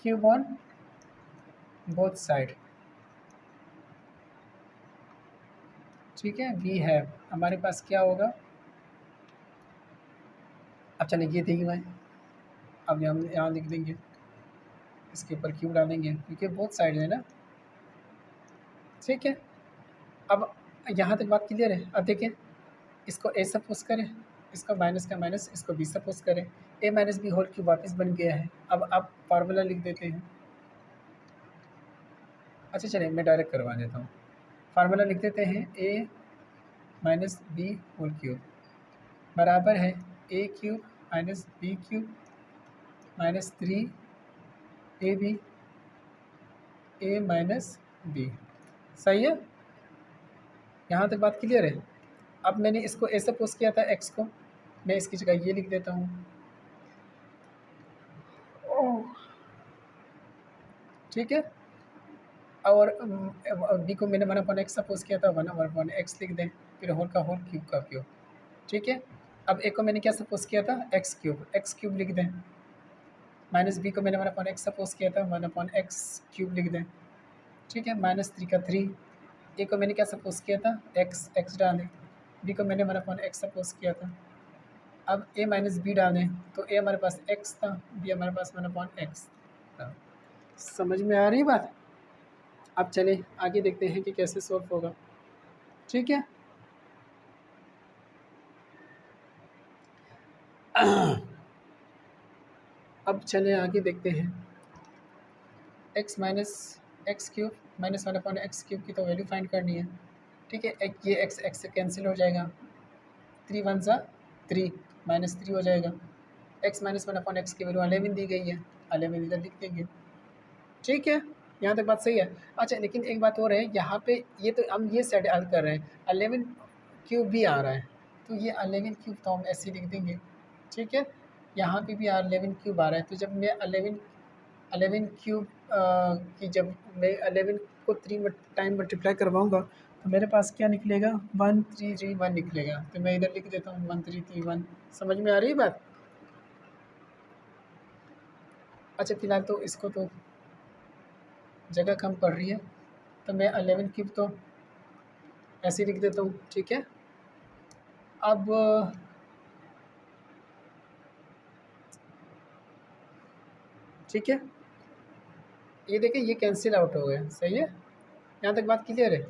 क्यूब ऑन बोथ साइड। ठीक है, वी है हमारे पास क्या होगा, अब चलिए ये देखिए भाई, अब हम यहाँ लिख देंगे, इसके ऊपर क्यूब डालेंगे क्योंकि बोथ साइड है ना। ठीक है, अब यहाँ तक बात क्लियर है। अब देखें, इसको ए सपोज करें, इसका माइनस का माइनस, इसको बी सपोज करें, ए माइनस बी होल क्यूब वापस बन गया है। अब आप फार्मूला लिख देते हैं। अच्छा चलिए मैं डायरेक्ट करवा देता हूँ, फार्मूला लिख देते हैं, a minus b whole cube बराबर है ए cube minus B cube minus 3ab a minus b. सही है, यहाँ तक बात क्लियर है। अब मैंने इसको ए सपोज किया था एक्स को, मैं इसकी जगह ये लिख देता हूँ। ठीक है, और बी को मैंने 1/x सपोज किया था, 1/x लिख दें, फिर होल का होल क्यूब का क्यूब। ठीक है, अब ए को मैंने क्या सपोज किया था, एक्स क्यूब लिख दें, माइनस बी को मैंने 1/x सपोज किया था, 1/x³ लिख दें। ठीक है, -3 का 3, ए को मैंने क्या सपोज किया था, एक्स डालें, बी को मैंने 1/x सपोज किया था। अब ए माइनस बी डालें, तो ए हमारे पास x था, बी हमारे पास 1/x था। समझ में आ रही बात? अब चले आगे देखते हैं कि कैसे सॉल्व होगा। ठीक है, अब चले आगे देखते हैं। x minus x³ minus 1/x³ की तो वैल्यू फाइंड करनी है। ठीक है, ये x से कैंसिल हो जाएगा, 3 1 ज़ा 3 -3 हो जाएगा। x माइनस 1/x की वैल्यू 11 दी गई है, 11 इधर लिख देंगे। ठीक है, यहाँ तक बात सही है। अच्छा लेकिन एक बात और है, यहाँ पे ये तो हम ये सेट हल कर रहे हैं, 11³ भी आ रहा है, तो ये 11³ तो हम ऐसे लिख देंगे। ठीक है, यहाँ पे भी 11³ आ रहा है, तो जब मैं 11³ की जब मैं 11 को 3 टाइम मल्टीप्लाई करवाऊँगा तो मेरे पास क्या निकलेगा, 1331 निकलेगा। तो मैं इधर लिख देता हूँ 1331। समझ में आ रही है बात? अच्छा फिलहाल तो इसको तो जगह कम पड़ रही है, तो मैं 11³ तो ऐसे लिख देता हूँ। ठीक है, अब ठीक है, ये देखिए ये कैंसिल आउट हो गया। सही है, यहाँ तक बात क्लियर है।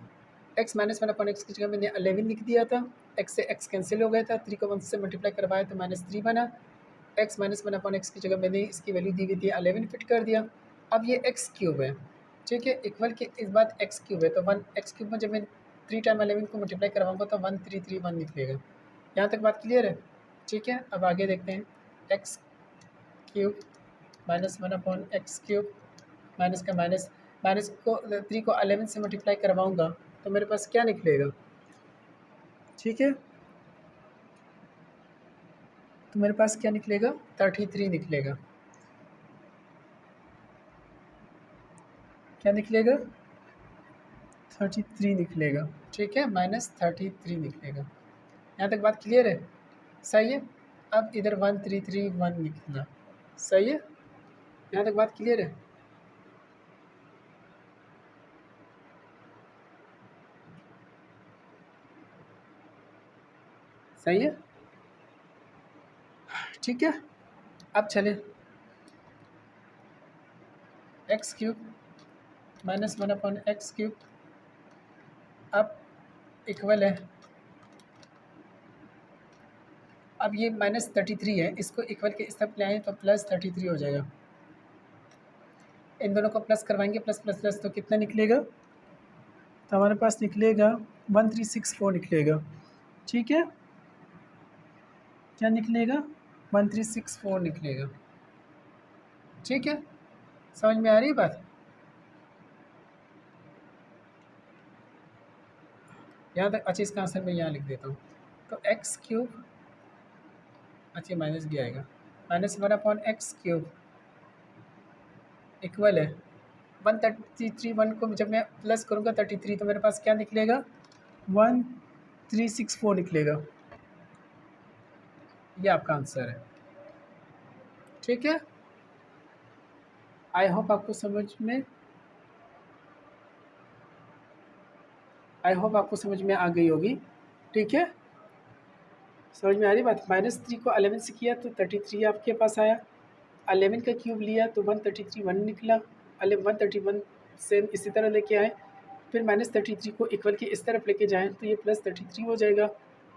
x माइनस 1/x की जगह मैंने 11 लिख दिया था, x से x कैंसिल हो गया था, 3 को 1 से मल्टीप्लाई करवाया तो -3 बना। x माइनस 1/x की जगह मैंने इसकी वैल्यू दी हुई थी 11 फिट कर दिया। अब ये x³ है। ठीक है, इक्वल के इस बात x³ है, तो 1x³ में जब मैं 3 टाइम 11 को मल्टीप्लाई करवाऊँगा तो 1331 निकलेगा। यहाँ तक बात क्लियर है? ठीक है, अब आगे देखते हैं। X cube minus 1/x³ minus का माइनस, माइनस को 3 को 11 से मल्टीप्लाई करवाऊँगा तो मेरे पास क्या निकलेगा? ठीक है, तो मेरे पास क्या निकलेगा? 33 निकलेगा। क्या निकलेगा? 33 निकलेगा। ठीक है, -33 निकलेगा। यहाँ तक बात क्लियर है? सही है। अब इधर 1331 निकलना। सही है, यहाँ तक बात क्लियर है? सही है, ठीक है। अब चले x³ माइनस 1/x³, अब इक्वल है, अब ये -33 है, इसको इक्वल के इस तरफ ले आएँ तो +33 हो जाएगा। इन दोनों को प्लस करवाएंगे, प्लस प्लस प्लस तो कितना निकलेगा? तो हमारे पास निकलेगा 1364 निकलेगा। ठीक है, क्या निकलेगा? 1364 निकलेगा। ठीक है, समझ में आ रही है बात? यहाँ तक अच्छा, इसका आंसर मैं यहाँ लिख देता हूँ। तो x³ अच्छा माइनस भी आएगा, -1/x³ इक्वल है 1 को जब मैं प्लस करूँगा 33 तो मेरे पास क्या निकलेगा? 1364 निकलेगा। ये आपका आंसर है। ठीक है, आई होप आपको समझ में आ गई होगी। ठीक है, समझ में आ रही बात? -3 को 11 से किया तो 33 आपके पास आया, 11 का क्यूब लिया तो 1 निकला, 131 सेम इसी तरह लेके आए, फिर -33 को इक्वल के इस तरफ लेके जाएँ तो ये +33 हो जाएगा।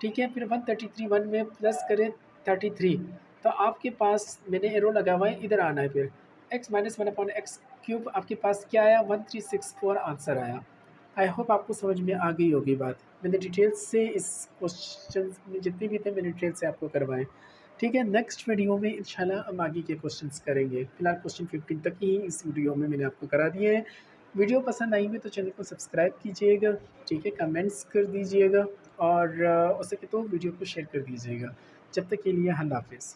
ठीक है, फिर 1 में प्लस करें 33 तो आपके पास मैंने एरो लगा हुआ है, इधर आना है। फिर x माइनस 1/x³ आपके पास क्या आया? 1364 आंसर आया। आई होप आपको समझ में आ गई होगी बात। मैंने डिटेल से इस क्वेश्चन में जितने भी थे मैंने डिटेल से आपको करवाएं। ठीक है, नेक्स्ट वीडियो में इंशाल्लाह हम आगे के क्वेश्चंस करेंगे। फिलहाल क्वेश्चन 15 तक ही इस वीडियो में मैंने आपको करा दिए हैं। वीडियो पसंद आई हुई तो चैनल को सब्सक्राइब कीजिएगा। ठीक है, कमेंट्स कर दीजिएगा और हो सके तो वीडियो को शेयर कर दीजिएगा। जब तक के लिए अल्लाह हाफ़िज़।